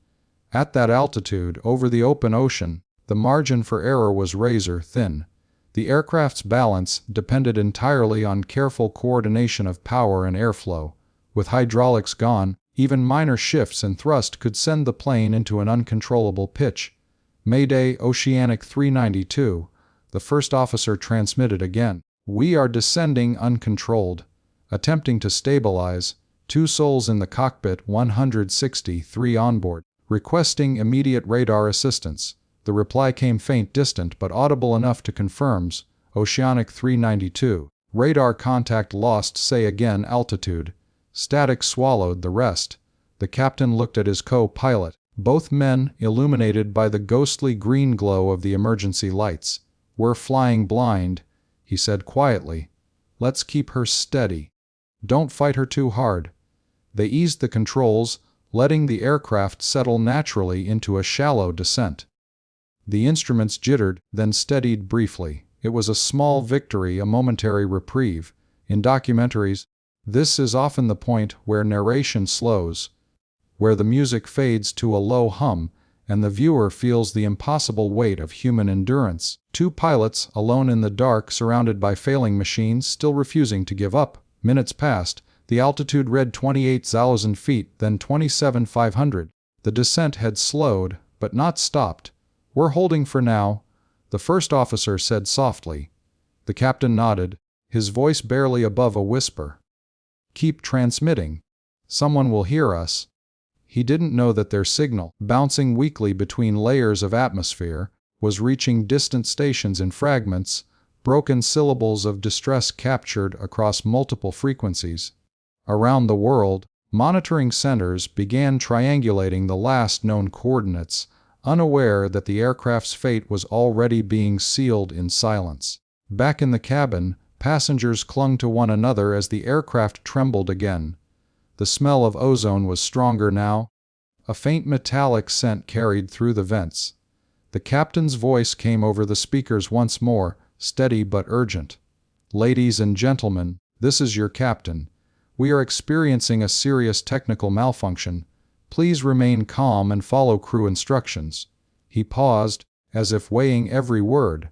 At that altitude, over the open ocean, the margin for error was razor thin. The aircraft's balance depended entirely on careful coordination of power and airflow. With hydraulics gone, even minor shifts in thrust could send the plane into an uncontrollable pitch. Mayday Oceanic 392, the first officer transmitted again. We are descending uncontrolled. Attempting to stabilize. 2 souls in the cockpit, 163 on board. Requesting immediate radar assistance. The reply came faint, distant, but audible enough to confirms. Oceanic 392. Radar contact lost, say again, altitude. Static swallowed the rest. The captain looked at his co-pilot, both men illuminated by the ghostly green glow of the emergency lights. We're flying blind, he said quietly. Let's keep her steady. Don't fight her too hard. They eased the controls, letting the aircraft settle naturally into a shallow descent. The instruments jittered, then steadied briefly. It was a small victory, a momentary reprieve. In documentaries, this is often the point where narration slows, where the music fades to a low hum, and the viewer feels the impossible weight of human endurance. 2 pilots, alone in the dark, surrounded by failing machines, still refusing to give up. Minutes passed. The altitude read 28,000 feet, then 27,500. The descent had slowed, but not stopped. We're holding for now, the first officer said softly. The captain nodded, his voice barely above a whisper. Keep transmitting. Someone will hear us. He didn't know that their signal, bouncing weakly between layers of atmosphere, was reaching distant stations in fragments, broken syllables of distress captured across multiple frequencies. Around the world, monitoring centers began triangulating the last known coordinates, unaware that the aircraft's fate was already being sealed in silence. Back in the cabin, passengers clung to one another as the aircraft trembled again. The smell of ozone was stronger now. A faint metallic scent carried through the vents. The captain's voice came over the speakers once more, steady but urgent. "Ladies and gentlemen, this is your captain. We are experiencing a serious technical malfunction. Please remain calm and follow crew instructions." He paused, as if weighing every word.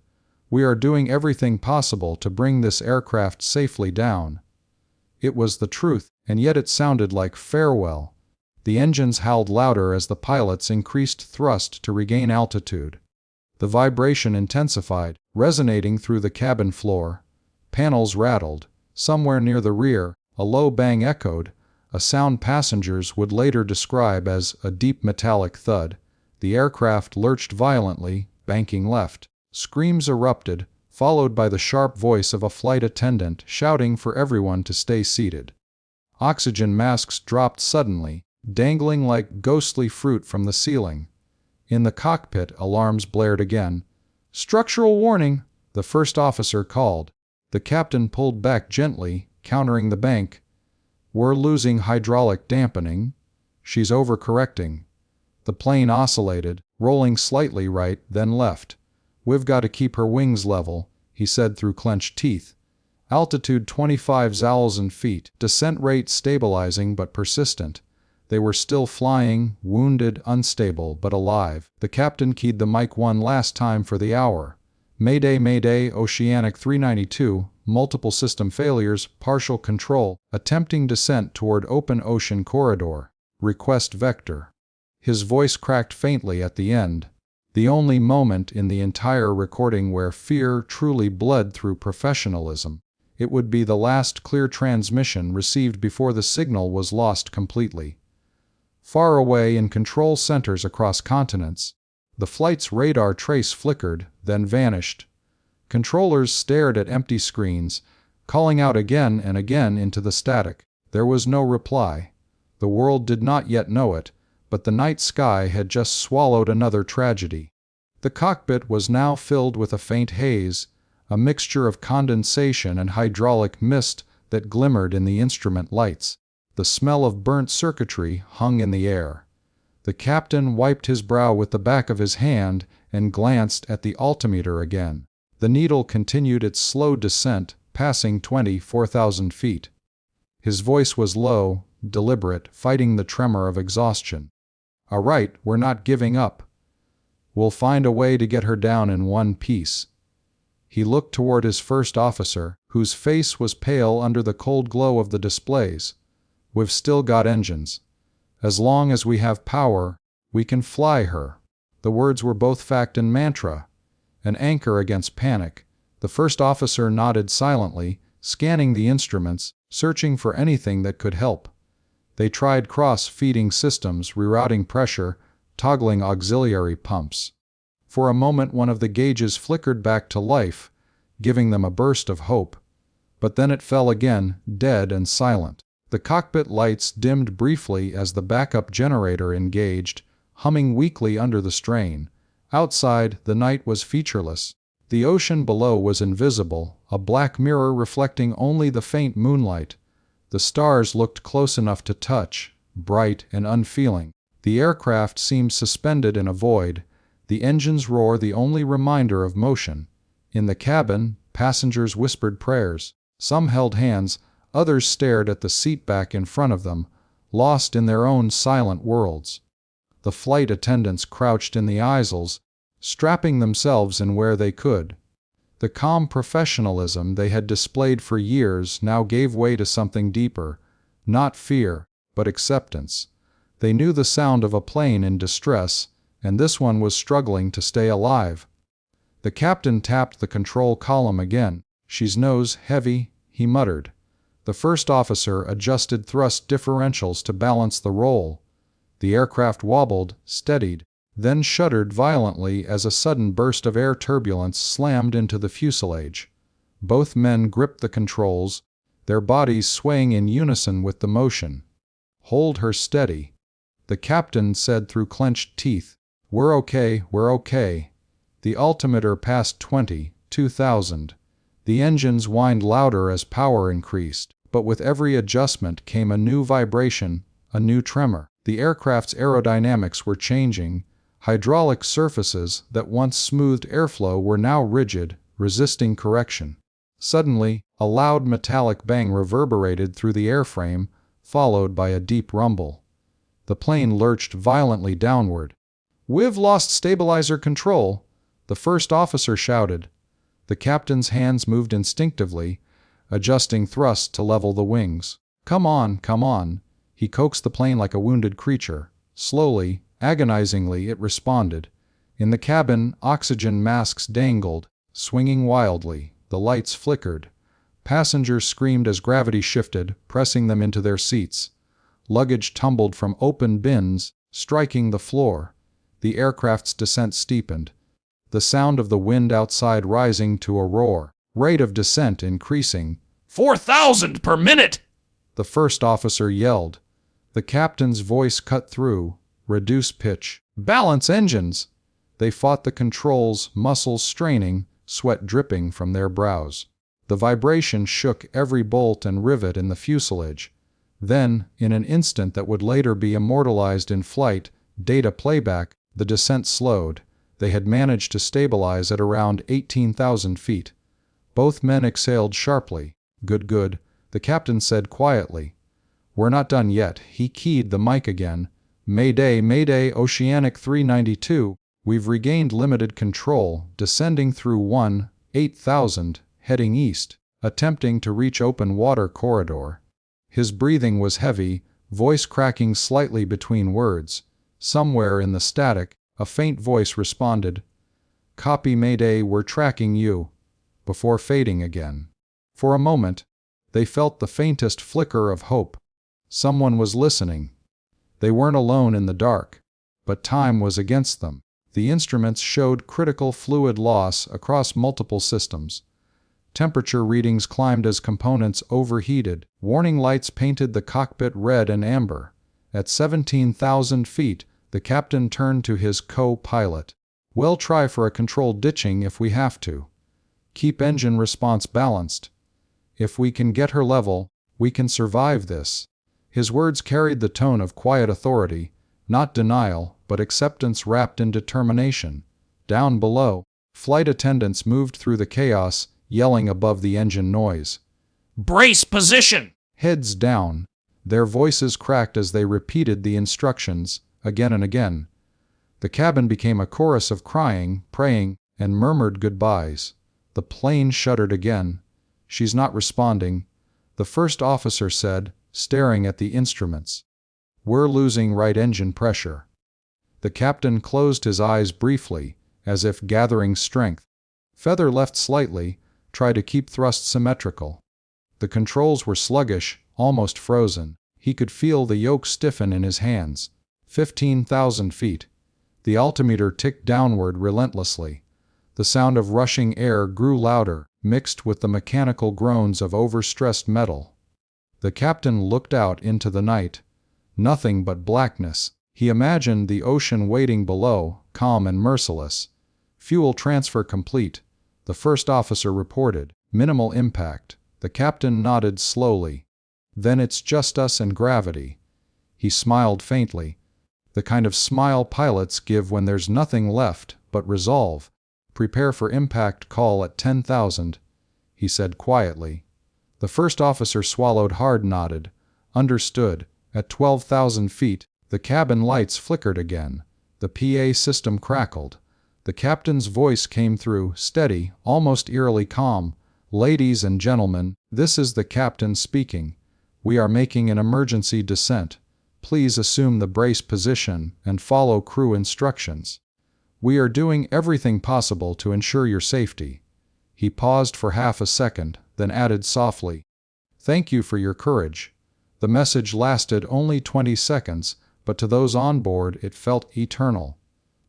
"We are doing everything possible to bring this aircraft safely down." It was the truth, and yet it sounded like farewell. The engines howled louder as the pilots increased thrust to regain altitude. The vibration intensified, resonating through the cabin floor. Panels rattled. Somewhere near the rear, a low bang echoed, a sound passengers would later describe as a deep metallic thud. The aircraft lurched violently, banking left. Screams erupted, followed by the sharp voice of a flight attendant shouting for everyone to stay seated. Oxygen masks dropped suddenly, dangling like ghostly fruit from the ceiling. In the cockpit, alarms blared again. "Structural warning!" the first officer called. The captain pulled back gently, countering the bank. "We're losing hydraulic dampening." "She's overcorrecting." The plane oscillated, rolling slightly right, then left. "We've got to keep her wings level," he said through clenched teeth. Altitude 25,000 feet, descent rate stabilizing but persistent. They were still flying, wounded, unstable, but alive. The captain keyed the mic one last time for the hour. "Mayday, Mayday, Oceanic 392, multiple system failures, partial control, attempting descent toward open ocean corridor. Request vector." His voice cracked faintly at the end. The only moment in the entire recording where fear truly bled through professionalism. It would be the last clear transmission received before the signal was lost completely. Far away in control centers across continents, the flight's radar trace flickered, then vanished. Controllers stared at empty screens, calling out again and again into the static. There was no reply. The world did not yet know it, but the night sky had just swallowed another tragedy. The cockpit was now filled with a faint haze, a mixture of condensation and hydraulic mist that glimmered in the instrument lights. The smell of burnt circuitry hung in the air. The captain wiped his brow with the back of his hand and glanced at the altimeter again. The needle continued its slow descent, passing 24,000 feet. His voice was low, deliberate, fighting the tremor of exhaustion. "All right, we're not giving up. We'll find a way to get her down in one piece." He looked toward his first officer, whose face was pale under the cold glow of the displays. "We've still got engines. As long as we have power, we can fly her." The words were both fact and mantra, an anchor against panic. The first officer nodded silently, scanning the instruments, searching for anything that could help. They tried cross-feeding systems, rerouting pressure, toggling auxiliary pumps. For a moment one of the gauges flickered back to life, giving them a burst of hope. But then it fell again, dead and silent. The cockpit lights dimmed briefly as the backup generator engaged, humming weakly under the strain. Outside, the night was featureless. The ocean below was invisible, a black mirror reflecting only the faint moonlight. The stars looked close enough to touch, bright and unfeeling. The aircraft seemed suspended in a void, the engine's roar the only reminder of motion. In the cabin, passengers whispered prayers. Some held hands, others stared at the seat back in front of them, lost in their own silent worlds. The flight attendants crouched in the aisles, strapping themselves in where they could. The calm professionalism they had displayed for years now gave way to something deeper, not fear, but acceptance. They knew the sound of a plane in distress, and this one was struggling to stay alive. The captain tapped the control column again. "She's nose heavy," he muttered. The first officer adjusted thrust differentials to balance the roll. The aircraft wobbled, steadied, then shuddered violently as a sudden burst of air turbulence slammed into the fuselage. Both men gripped the controls, their bodies swaying in unison with the motion. "Hold her steady," the captain said through clenched teeth. We're okay." The altimeter passed 22,000. The engines whined louder as power increased, but with every adjustment came a new vibration, a new tremor. The aircraft's aerodynamics were changing. Hydraulic surfaces that once smoothed airflow were now rigid, resisting correction. Suddenly, a loud metallic bang reverberated through the airframe, followed by a deep rumble. The plane lurched violently downward. "We've lost stabilizer control," the first officer shouted. The captain's hands moved instinctively, adjusting thrust to level the wings. Come on," he coaxed the plane like a wounded creature. Slowly, agonizingly, it responded. In the cabin, oxygen masks dangled, swinging wildly. The lights flickered. Passengers screamed as gravity shifted, pressing them into their seats. Luggage tumbled from open bins, striking the floor. The aircraft's descent steepened, the sound of the wind outside rising to a roar. Rate of descent increasing. 4,000 per minute! The first officer yelled. The captain's voice cut through. Reduce pitch. Balance engines! They fought the controls, muscles straining, sweat dripping from their brows. The vibration shook every bolt and rivet in the fuselage. Then, in an instant that would later be immortalized in flight data playback, the descent slowed. They had managed to stabilize at around 18,000 feet. Both men exhaled sharply. Good, the captain said quietly. We're not done yet. He keyed the mic again. Mayday, Oceanic 392. We've regained limited control, descending through 8,000, heading east, attempting to reach open water corridor. His breathing was heavy, voice cracking slightly between words. Somewhere in the static, a faint voice responded, "Copy Mayday, we're tracking you," before fading again. For a moment, they felt the faintest flicker of hope. Someone was listening. They weren't alone in the dark, but time was against them. The instruments showed critical fluid loss across multiple systems. Temperature readings climbed as components overheated. Warning lights painted the cockpit red and amber. At 17,000 feet, the captain turned to his co-pilot. "We'll try for a controlled ditching if we have to. Keep engine response balanced. If we can get her level, we can survive this." His words carried the tone of quiet authority, not denial, but acceptance wrapped in determination. Down below, flight attendants moved through the chaos, yelling above the engine noise. "Brace position!" Heads down, their voices cracked as they repeated the instructions, again and again. The cabin became a chorus of crying, praying, and murmured goodbyes. The plane shuddered again. "She's not responding," the first officer said, staring at the instruments. "We're losing right engine pressure." The captain closed his eyes briefly, as if gathering strength. Feather left slightly, tried to keep thrust symmetrical. The controls were sluggish, almost frozen. He could feel the yoke stiffen in his hands. 15,000 feet. The altimeter ticked downward relentlessly. The sound of rushing air grew louder, mixed with the mechanical groans of overstressed metal. The captain looked out into the night. Nothing but blackness. He imagined the ocean waiting below, calm and merciless. "Fuel transfer complete," the first officer reported. "Minimal impact." The captain nodded slowly. "Then it's just us and gravity." He smiled faintly. The kind of smile pilots give when there's nothing left but resolve. "Prepare for impact call at 10,000, he said quietly. The first officer swallowed hard, nodded. Understood. At 12,000 feet, the cabin lights flickered again. The PA system crackled. The captain's voice came through, steady, almost eerily calm. "Ladies and gentlemen, this is the captain speaking. We are making an emergency descent. Please assume the brace position and follow crew instructions. We are doing everything possible to ensure your safety." He paused for half a second, then added softly, "Thank you for your courage." The message lasted only 20 seconds, but to those on board it felt eternal.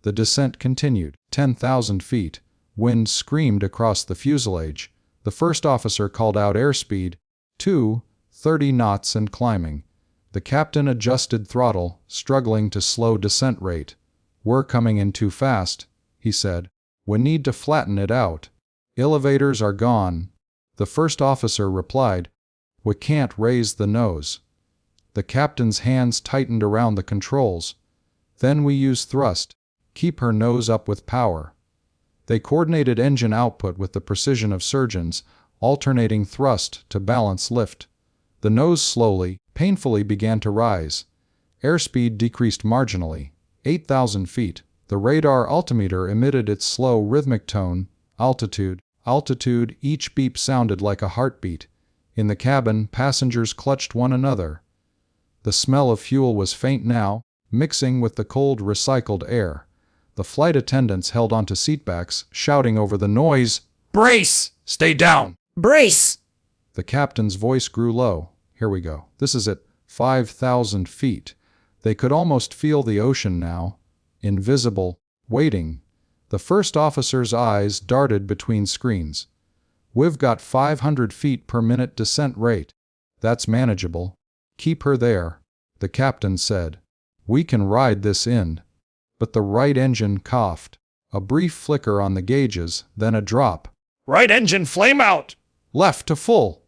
The descent continued. 10,000 feet. Wind screamed across the fuselage. The first officer called out airspeed. 30 knots and climbing. The captain adjusted throttle, struggling to slow descent rate. "We're coming in too fast," he said. "We need to flatten it out." "Elevators are gone," the first officer replied. "We can't raise the nose." The captain's hands tightened around the controls. Then we use thrust. Keep her nose up with power. They coordinated engine output with the precision of surgeons, alternating thrust to balance lift. The nose slowly, painfully began to rise. Airspeed decreased marginally. 8,000 feet. The radar altimeter emitted its slow, rhythmic tone. Altitude, altitude, each beep sounded like a heartbeat. In the cabin, passengers clutched one another. The smell of fuel was faint now, mixing with the cold, recycled air. The flight attendants held onto seatbacks, shouting over the noise, Brace! Stay down! Brace! The captain's voice grew low. Here we go. This is at 5,000 feet. They could almost feel the ocean now. Invisible, waiting. The first officer's eyes darted between screens. We've got 500 feet per minute descent rate. That's manageable. Keep her there, the captain said. We can ride this in. But the right engine coughed. A brief flicker on the gauges, then a drop. Right engine flame out! Left to full,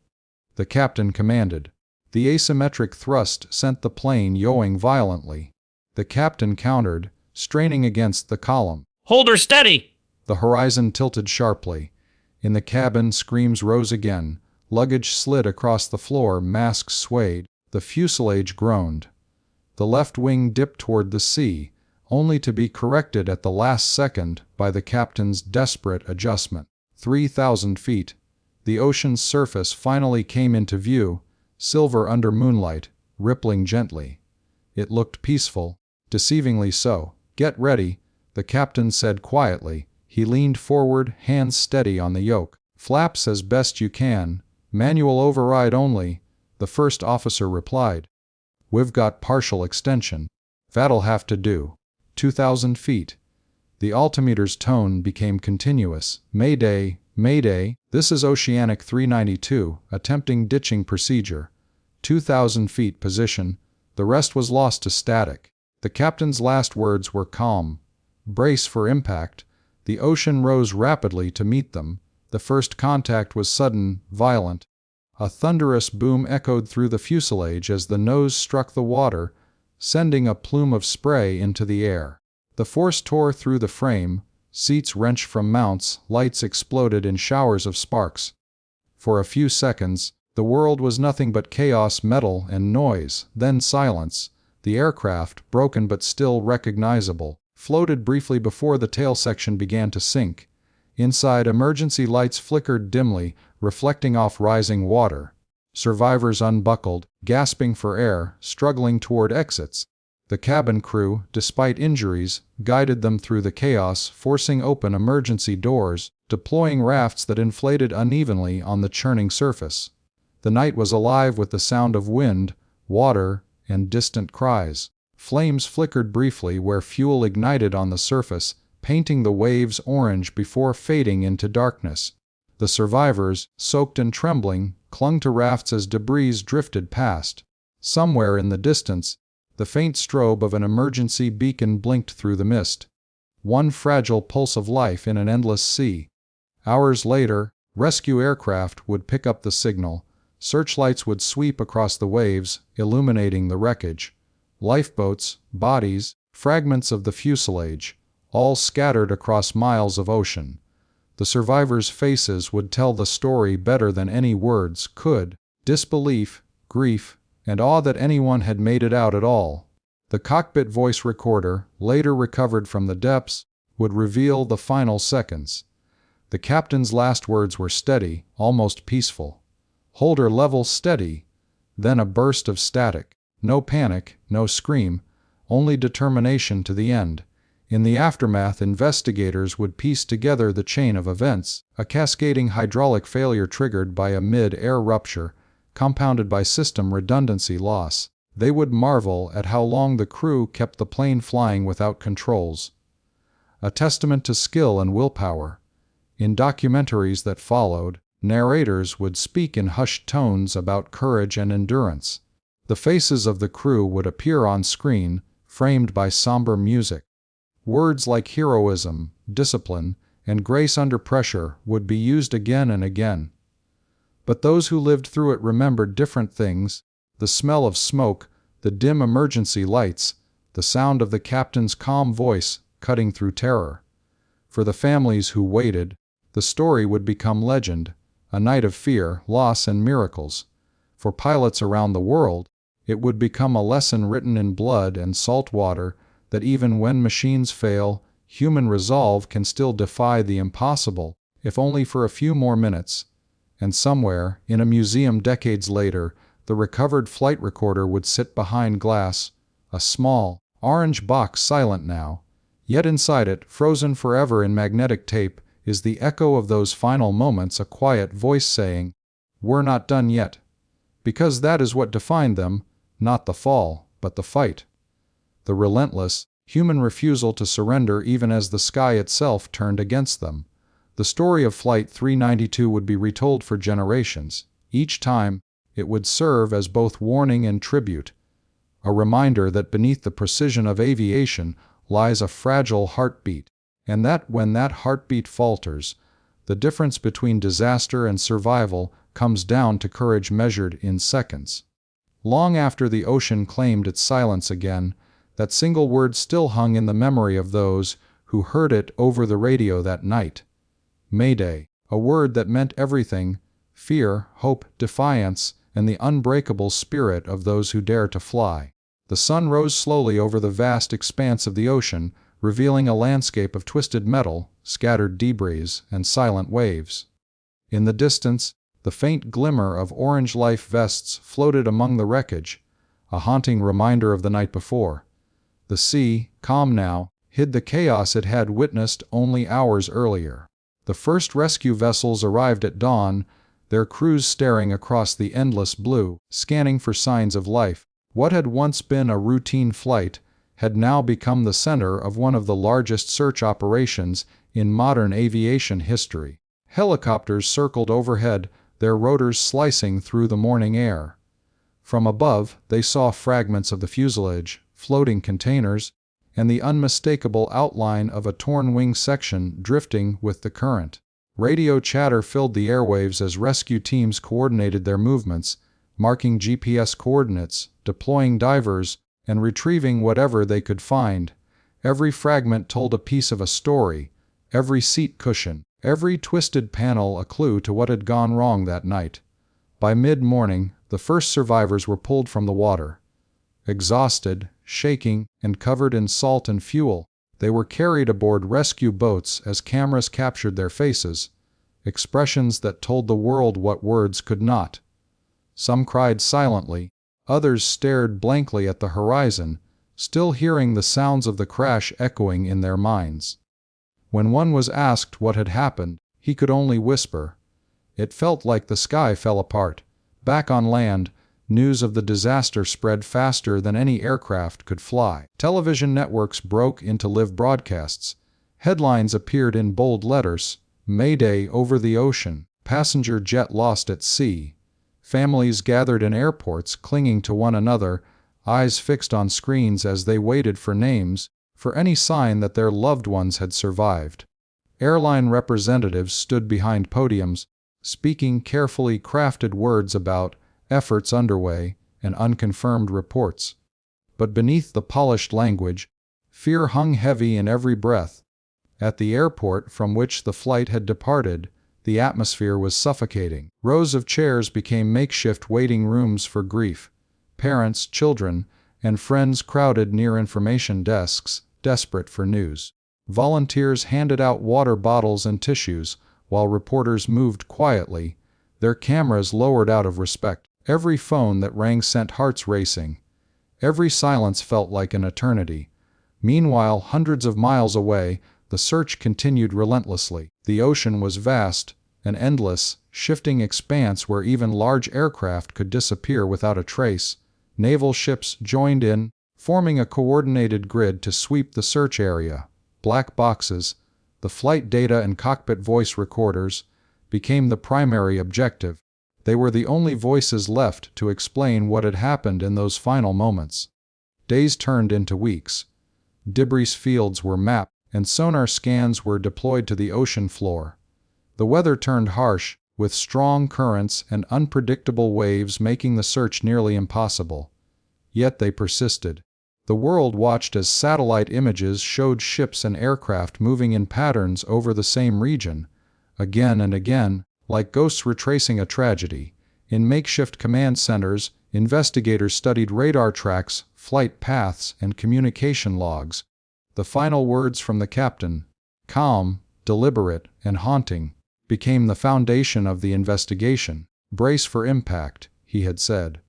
the captain commanded. The asymmetric thrust sent the plane yawing violently. The captain countered, straining against the column. Hold her steady! The horizon tilted sharply. In the cabin, screams rose again. Luggage slid across the floor, masks swayed. The fuselage groaned. The left wing dipped toward the sea, only to be corrected at the last second by the captain's desperate adjustment. 3,000 feet. The ocean's surface finally came into view, silver under moonlight, rippling gently. It looked peaceful, deceivingly so. Get ready, the captain said quietly. He leaned forward, hands steady on the yoke. Flaps as best you can. Manual override only, the first officer replied. We've got partial extension. That'll have to do. 2,000 feet. The altimeter's tone became continuous. Mayday, Mayday, this is Oceanic 392, attempting ditching procedure. 2,000 feet position. The rest was lost to static. The captain's last words were calm. Brace for impact. The ocean rose rapidly to meet them. The first contact was sudden, violent. A thunderous boom echoed through the fuselage as the nose struck the water, sending a plume of spray into the air. The force tore through the frame, seats wrenched from mounts, lights exploded in showers of sparks. For a few seconds, the world was nothing but chaos, metal, and noise, then silence. The aircraft, broken but still recognizable, floated briefly before the tail section began to sink. Inside, emergency lights flickered dimly, reflecting off rising water. Survivors unbuckled, gasping for air, struggling toward exits. The cabin crew, despite injuries, guided them through the chaos, forcing open emergency doors, deploying rafts that inflated unevenly on the churning surface. The night was alive with the sound of wind, water, and distant cries. Flames flickered briefly where fuel ignited on the surface, painting the waves orange before fading into darkness. The survivors, soaked and trembling, clung to rafts as debris drifted past. Somewhere in the distance, the faint strobe of an emergency beacon blinked through the mist. One fragile pulse of life in an endless sea. Hours later, rescue aircraft would pick up the signal. Searchlights would sweep across the waves, illuminating the wreckage. Lifeboats, bodies, fragments of the fuselage, all scattered across miles of ocean. The survivors' faces would tell the story better than any words could. Disbelief, grief, and awe that anyone had made it out at all. The cockpit voice recorder, later recovered from the depths, would reveal the final seconds. The captain's last words were steady, almost peaceful. Hold her level, steady. Then a burst of static. No panic, no scream, only determination to the end. In the aftermath, investigators would piece together the chain of events, a cascading hydraulic failure triggered by a mid-air rupture, compounded by system redundancy loss. They would marvel at how long the crew kept the plane flying without controls. A testament to skill and willpower. In documentaries that followed, narrators would speak in hushed tones about courage and endurance. The faces of the crew would appear on screen, framed by somber music. Words like heroism, discipline, and grace under pressure would be used again and again. But those who lived through it remembered different things: the smell of smoke, the dim emergency lights, the sound of the captain's calm voice cutting through terror. For the families who waited, the story would become legend, a night of fear, loss, and miracles. For pilots around the world, it would become a lesson written in blood and salt water that even when machines fail, human resolve can still defy the impossible, if only for a few more minutes. And somewhere, in a museum decades later, the recovered flight recorder would sit behind glass, a small, orange box silent now. Yet inside it, frozen forever in magnetic tape, is the echo of those final moments, a quiet voice saying, "We're not done yet." Because that is what defined them, not the fall, but the fight. The relentless, human refusal to surrender even as the sky itself turned against them. The story of Flight 392 would be retold for generations. Each time, it would serve as both warning and tribute, a reminder that beneath the precision of aviation lies a fragile heartbeat, and that when that heartbeat falters, the difference between disaster and survival comes down to courage measured in seconds. Long after the ocean claimed its silence again, that single word still hung in the memory of those who heard it over the radio that night. Mayday, a word that meant everything: fear, hope, defiance, and the unbreakable spirit of those who dare to fly. The sun rose slowly over the vast expanse of the ocean, revealing a landscape of twisted metal, scattered debris, and silent waves. In the distance, the faint glimmer of orange life vests floated among the wreckage, a haunting reminder of the night before. The sea, calm now, hid the chaos it had witnessed only hours earlier. The first rescue vessels arrived at dawn, their crews staring across the endless blue, scanning for signs of life. What had once been a routine flight had now become the center of one of the largest search operations in modern aviation history. Helicopters circled overhead, their rotors slicing through the morning air. From above, they saw fragments of the fuselage, floating containers, and the unmistakable outline of a torn wing section drifting with the current. Radio chatter filled the airwaves as rescue teams coordinated their movements, marking GPS coordinates, deploying divers, and retrieving whatever they could find. Every fragment told a piece of a story, every seat cushion, every twisted panel a clue to what had gone wrong that night. By mid-morning, the first survivors were pulled from the water. Exhausted, shaking, and covered in salt and fuel, they were carried aboard rescue boats as cameras captured their faces, expressions that told the world what words could not. Some cried silently, others stared blankly at the horizon, still hearing the sounds of the crash echoing in their minds. When one was asked what had happened, he could only whisper. It felt like the sky fell apart. Back on land, news of the disaster spread faster than any aircraft could fly. Television networks broke into live broadcasts. Headlines appeared in bold letters: "Mayday over the ocean. Passenger jet lost at sea." Families gathered in airports, clinging to one another, eyes fixed on screens as they waited for names, for any sign that their loved ones had survived. Airline representatives stood behind podiums, speaking carefully crafted words about efforts underway and unconfirmed reports. But beneath the polished language, fear hung heavy in every breath. At the airport from which the flight had departed, the atmosphere was suffocating. Rows of chairs became makeshift waiting rooms for grief. Parents, children, and friends crowded near information desks, desperate for news. Volunteers handed out water bottles and tissues, while reporters moved quietly, their cameras lowered out of respect. Every phone that rang sent hearts racing. Every silence felt like an eternity. Meanwhile, hundreds of miles away, the search continued relentlessly. The ocean was vast, an endless, shifting expanse where even large aircraft could disappear without a trace. Naval ships joined in, forming a coordinated grid to sweep the search area. Black boxes, the flight data and cockpit voice recorders, became the primary objective. They were the only voices left to explain what had happened in those final moments. Days turned into weeks. Debris fields were mapped, and sonar scans were deployed to the ocean floor. The weather turned harsh, with strong currents and unpredictable waves making the search nearly impossible. Yet they persisted. The world watched as satellite images showed ships and aircraft moving in patterns over the same region, again and again, like ghosts retracing a tragedy. In makeshift command centers, investigators studied radar tracks, flight paths, and communication logs. The final words from the captain, calm, deliberate, and haunting, became the foundation of the investigation. "Brace for impact," he had said.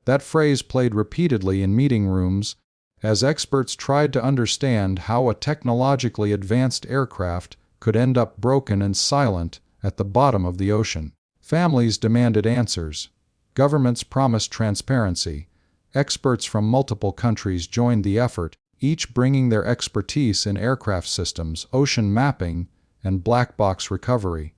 That phrase played repeatedly in meeting rooms as experts tried to understand how a technologically advanced aircraft could end up broken and silent at the bottom of the ocean. Families demanded answers. Governments promised transparency. Experts from multiple countries joined the effort, each bringing their expertise in aircraft systems, ocean mapping, and black box recovery.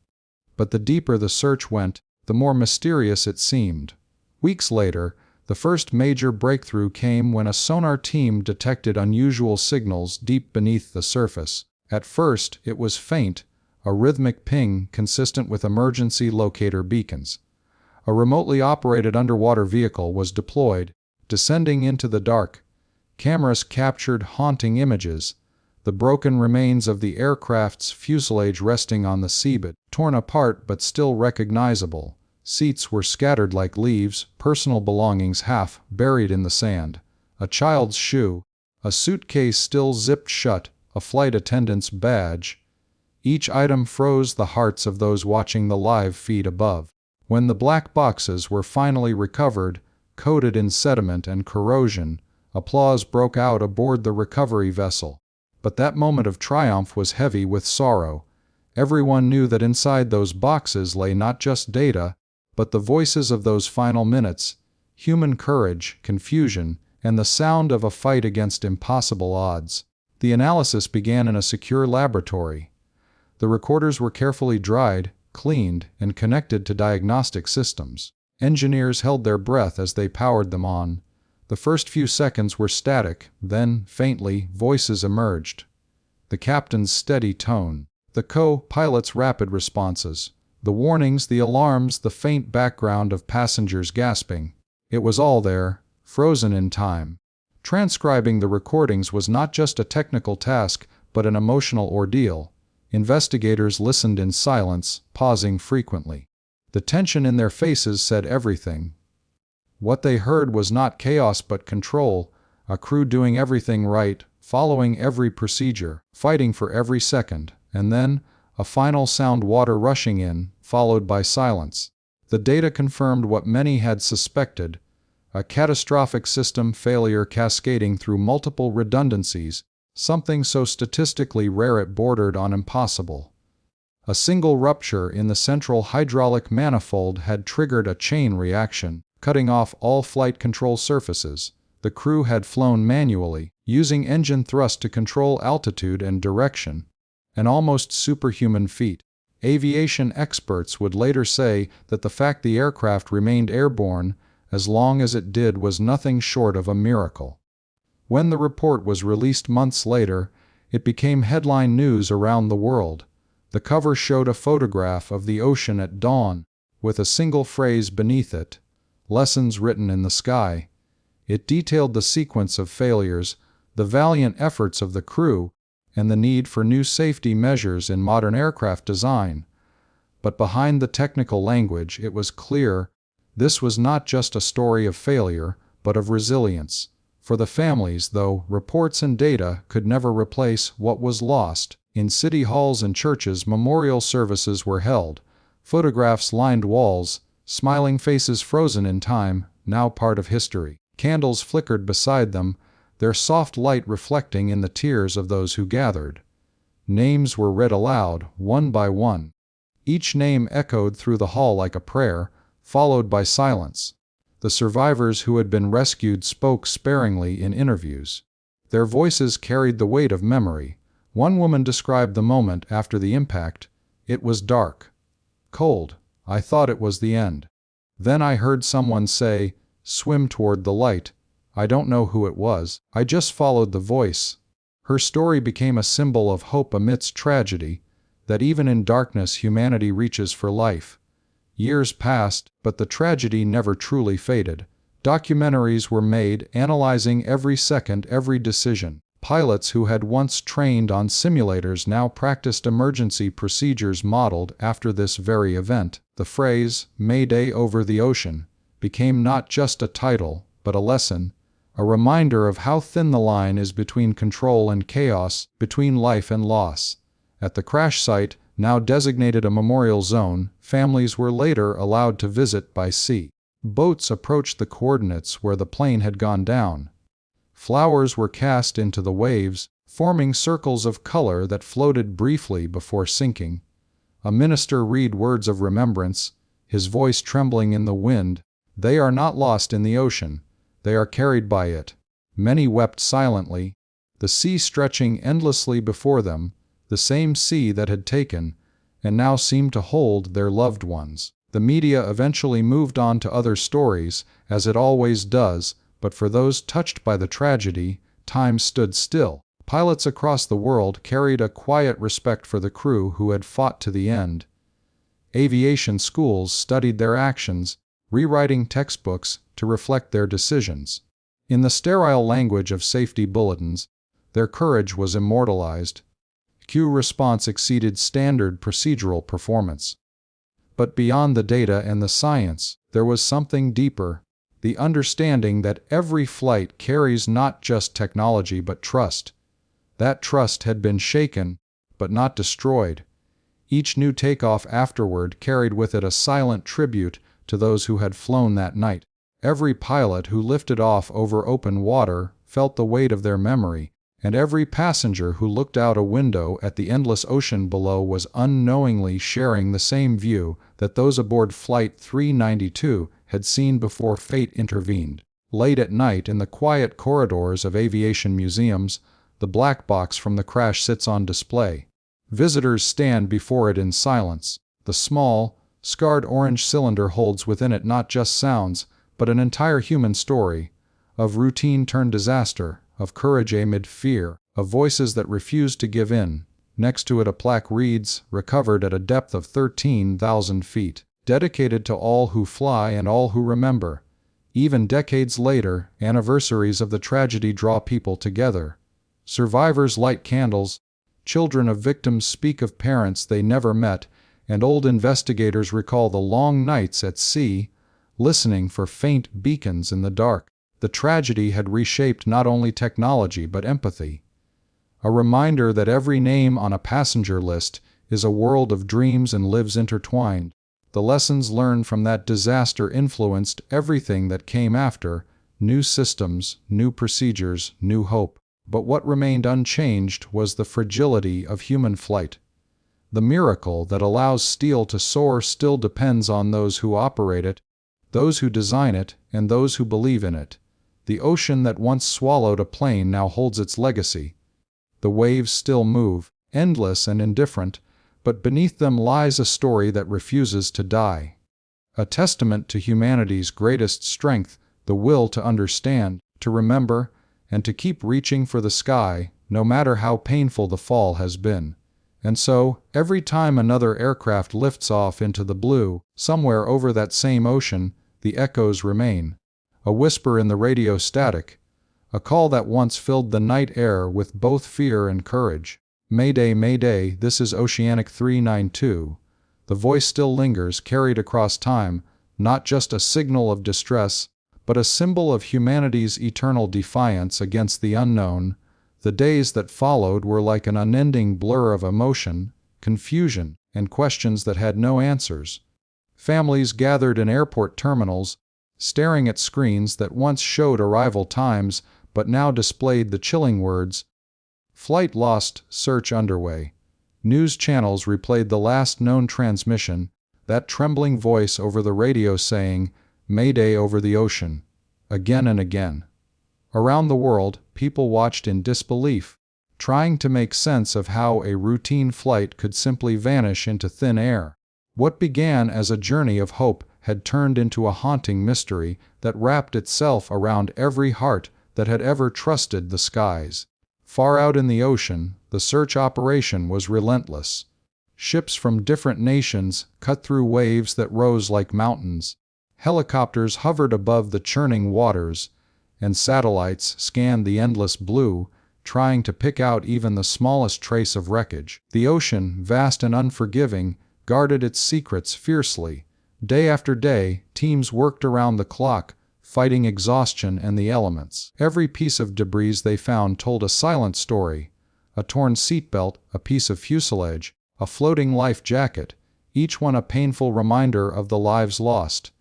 But the deeper the search went, the more mysterious it seemed. Weeks later, the first major breakthrough came when a sonar team detected unusual signals deep beneath the surface. At first, it was faint, a rhythmic ping consistent with emergency locator beacons. A remotely operated underwater vehicle was deployed, descending into the dark. Cameras captured haunting images, the broken remains of the aircraft's fuselage resting on the seabed, torn apart but still recognizable. Seats were scattered like leaves, personal belongings half buried in the sand. A child's shoe, a suitcase still zipped shut, a flight attendant's badge. Each item froze the hearts of those watching the live feed above. When the black boxes were finally recovered, coated in sediment and corrosion, applause broke out aboard the recovery vessel. But that moment of triumph was heavy with sorrow. Everyone knew that inside those boxes lay not just data, but the voices of those final minutes, human courage, confusion, and the sound of a fight against impossible odds. The analysis began in a secure laboratory. The recorders were carefully dried, cleaned, and connected to diagnostic systems. Engineers held their breath as they powered them on. The first few seconds were static, then, faintly, voices emerged. The captain's steady tone, the co-pilot's rapid responses, the warnings, the alarms, the faint background of passengers gasping. It was all there, frozen in time. Transcribing the recordings was not just a technical task, but an emotional ordeal. Investigators listened in silence, pausing frequently. The tension in their faces said everything. What they heard was not chaos but control, a crew doing everything right, following every procedure, fighting for every second, and then, a final sound, water rushing in, followed by silence. The data confirmed what many had suspected, a catastrophic system failure cascading through multiple redundancies, something so statistically rare it bordered on impossible. A single rupture in the central hydraulic manifold had triggered a chain reaction, cutting off all flight control surfaces. The crew had flown manually, using engine thrust to control altitude and direction, an almost superhuman feat. Aviation experts would later say that the fact the aircraft remained airborne as long as it did was nothing short of a miracle. When the report was released months later, it became headline news around the world. The cover showed a photograph of the ocean at dawn, with a single phrase beneath it, "Lessons written in the sky." It detailed the sequence of failures, the valiant efforts of the crew, and the need for new safety measures in modern aircraft design. But behind the technical language, it was clear, this was not just a story of failure, but of resilience. For the families, though, reports and data could never replace what was lost. In city halls and churches, memorial services were held. Photographs lined walls, smiling faces frozen in time, now part of history. Candles flickered beside them, their soft light reflecting in the tears of those who gathered. Names were read aloud, one by one. Each name echoed through the hall like a prayer, followed by silence. The survivors who had been rescued spoke sparingly in interviews. Their voices carried the weight of memory. One woman described the moment after the impact. "It was dark. Cold. I thought it was the end. Then I heard someone say, 'Swim toward the light.' I don't know who it was. I just followed the voice." Her story became a symbol of hope amidst tragedy, that even in darkness humanity reaches for life. Years passed, but the tragedy never truly faded. Documentaries were made analyzing every second, every decision. Pilots who had once trained on simulators now practiced emergency procedures modeled after this very event. The phrase, "Mayday Over the Ocean," became not just a title, but a lesson, a reminder of how thin the line is between control and chaos, between life and loss. At the crash site, now designated a memorial zone, families were later allowed to visit by sea. Boats approached the coordinates where the plane had gone down. Flowers were cast into the waves, forming circles of color that floated briefly before sinking. A minister read words of remembrance, his voice trembling in the wind. They are not lost in the ocean. They are carried by it. Many wept silently, the sea stretching endlessly before them, the same sea that had taken, and now seemed to hold, their loved ones. The media eventually moved on to other stories, as it always does, but for those touched by the tragedy, time stood still. Pilots across the world carried a quiet respect for the crew who had fought to the end. Aviation schools studied their actions, rewriting textbooks to reflect their decisions. In the sterile language of safety bulletins, their courage was immortalized. Q response exceeded standard procedural performance. But beyond the data and the science, there was something deeper, the understanding that every flight carries not just technology but trust. That trust had been shaken, but not destroyed. Each new takeoff afterward carried with it a silent tribute to those who had flown that night. Every pilot who lifted off over open water felt the weight of their memory, and every passenger who looked out a window at the endless ocean below was unknowingly sharing the same view that those aboard Flight 392 had seen before fate intervened. Late at night, in the quiet corridors of aviation museums, the black box from the crash sits on display. Visitors stand before it in silence. The small, scarred orange cylinder holds within it not just sounds, but an entire human story, of routine turned disaster, of courage amid fear, of voices that refuse to give in. Next to it a plaque reads, "Recovered at a depth of 13,000 feet. Dedicated to all who fly and all who remember." Even decades later, anniversaries of the tragedy draw people together. Survivors light candles, children of victims speak of parents they never met, and old investigators recall the long nights at sea, listening for faint beacons in the dark. The tragedy had reshaped not only technology but empathy. A reminder that every name on a passenger list is a world of dreams and lives intertwined. The lessons learned from that disaster influenced everything that came after: new systems, new procedures, new hope. But what remained unchanged was the fragility of human flight. The miracle that allows steel to soar still depends on those who operate it, those who design it, and those who believe in it. The ocean that once swallowed a plane now holds its legacy. The waves still move, endless and indifferent, but beneath them lies a story that refuses to die. A testament to humanity's greatest strength, the will to understand, to remember, and to keep reaching for the sky, no matter how painful the fall has been. And so, every time another aircraft lifts off into the blue, somewhere over that same ocean, the echoes remain. A whisper in the radio static, a call that once filled the night air with both fear and courage. "Mayday, Mayday, this is Oceanic 392. The voice still lingers, carried across time, not just a signal of distress, but a symbol of humanity's eternal defiance against the unknown. The days that followed were like an unending blur of emotion, confusion, and questions that had no answers. Families gathered in airport terminals, staring at screens that once showed arrival times but now displayed the chilling words, "Flight lost, search underway." News channels replayed the last known transmission, that trembling voice over the radio saying, "Mayday over the ocean," again and again. Around the world, people watched in disbelief, trying to make sense of how a routine flight could simply vanish into thin air. What began as a journey of hope had turned into a haunting mystery that wrapped itself around every heart that had ever trusted the skies. Far out in the ocean, the search operation was relentless. Ships from different nations cut through waves that rose like mountains. Helicopters hovered above the churning waters, and satellites scanned the endless blue, trying to pick out even the smallest trace of wreckage. The ocean, vast and unforgiving, guarded its secrets fiercely. Day after day, teams worked around the clock, fighting exhaustion and the elements. Every piece of debris they found told a silent story. A torn seatbelt, a piece of fuselage, a floating life jacket, each one a painful reminder of the lives lost.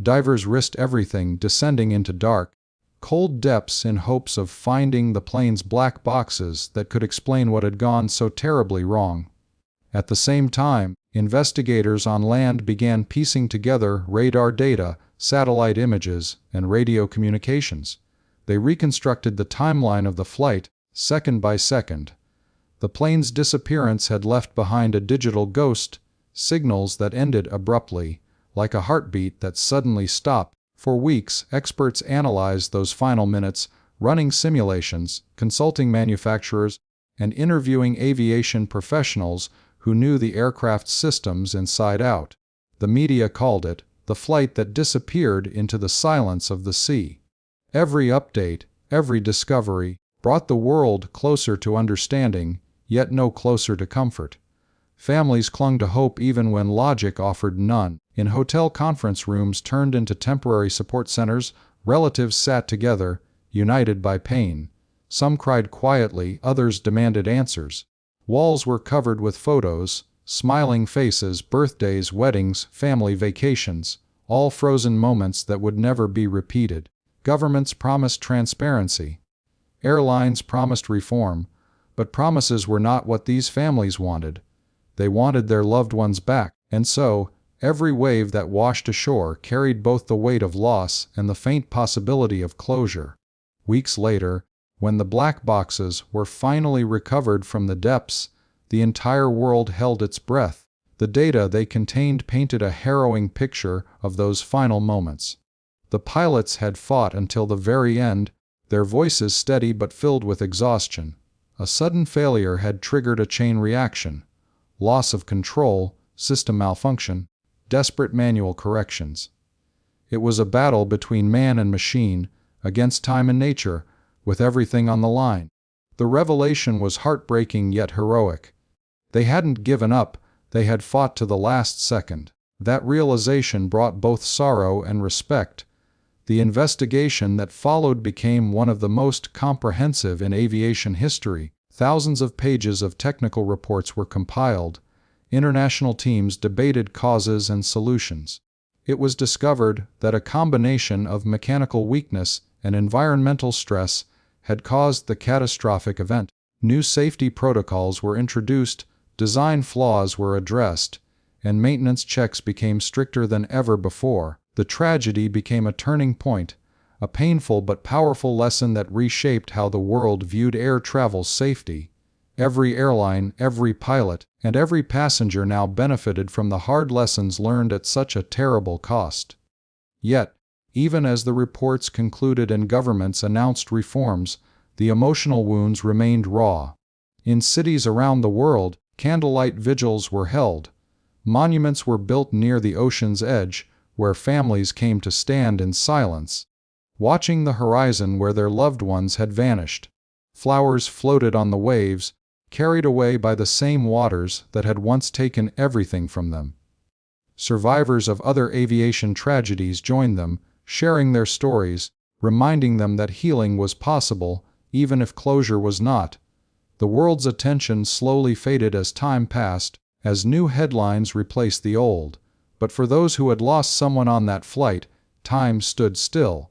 Divers risked everything, descending into dark, cold depths in hopes of finding the plane's black boxes that could explain what had gone so terribly wrong. At the same time, investigators on land began piecing together radar data, satellite images, and radio communications. They reconstructed the timeline of the flight, second by second. The plane's disappearance had left behind a digital ghost, signals that ended abruptly, like a heartbeat that suddenly stopped. For weeks, experts analyzed those final minutes, running simulations, consulting manufacturers, and interviewing aviation professionals who knew the aircraft's systems inside out. The media called it the flight that disappeared into the silence of the sea. Every update, every discovery, brought the world closer to understanding, yet no closer to comfort. Families clung to hope even when logic offered none. In hotel conference rooms turned into temporary support centers, relatives sat together, united by pain. Some cried quietly, others demanded answers. Walls were covered with photos, smiling faces, birthdays, weddings, family vacations, all frozen moments that would never be repeated. Governments promised transparency. Airlines promised reform, but promises were not what these families wanted. They wanted their loved ones back, and so, every wave that washed ashore carried both the weight of loss and the faint possibility of closure. Weeks later, when the black boxes were finally recovered from the depths, the entire world held its breath. The data they contained painted a harrowing picture of those final moments. The pilots had fought until the very end, their voices steady but filled with exhaustion. A sudden failure had triggered a chain reaction. Loss of control, system malfunction, desperate manual corrections. It was a battle between man and machine, against time and nature, with everything on the line. The revelation was heartbreaking yet heroic. They hadn't given up, they had fought to the last second. That realization brought both sorrow and respect. The investigation that followed became one of the most comprehensive in aviation history. Thousands of pages of technical reports were compiled. International teams debated causes and solutions. It was discovered that a combination of mechanical weakness and environmental stress had caused the catastrophic event. New safety protocols were introduced, design flaws were addressed, and maintenance checks became stricter than ever before. The tragedy became a turning point, a painful but powerful lesson that reshaped how the world viewed air travel's safety. Every airline, every pilot, and every passenger now benefited from the hard lessons learned at such a terrible cost. Yet, even as the reports concluded and governments announced reforms, the emotional wounds remained raw. In cities around the world, candlelight vigils were held. Monuments were built near the ocean's edge, where families came to stand in silence, watching the horizon where their loved ones had vanished. Flowers floated on the waves, carried away by the same waters that had once taken everything from them. Survivors of other aviation tragedies joined them, sharing their stories, reminding them that healing was possible, even if closure was not. The world's attention slowly faded as time passed, as new headlines replaced the old. But for those who had lost someone on that flight, time stood still.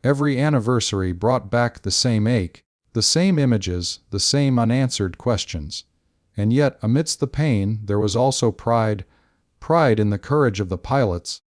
Every anniversary brought back the same ache, the same images, the same unanswered questions. And yet, amidst the pain, there was also pride in the courage of the pilots,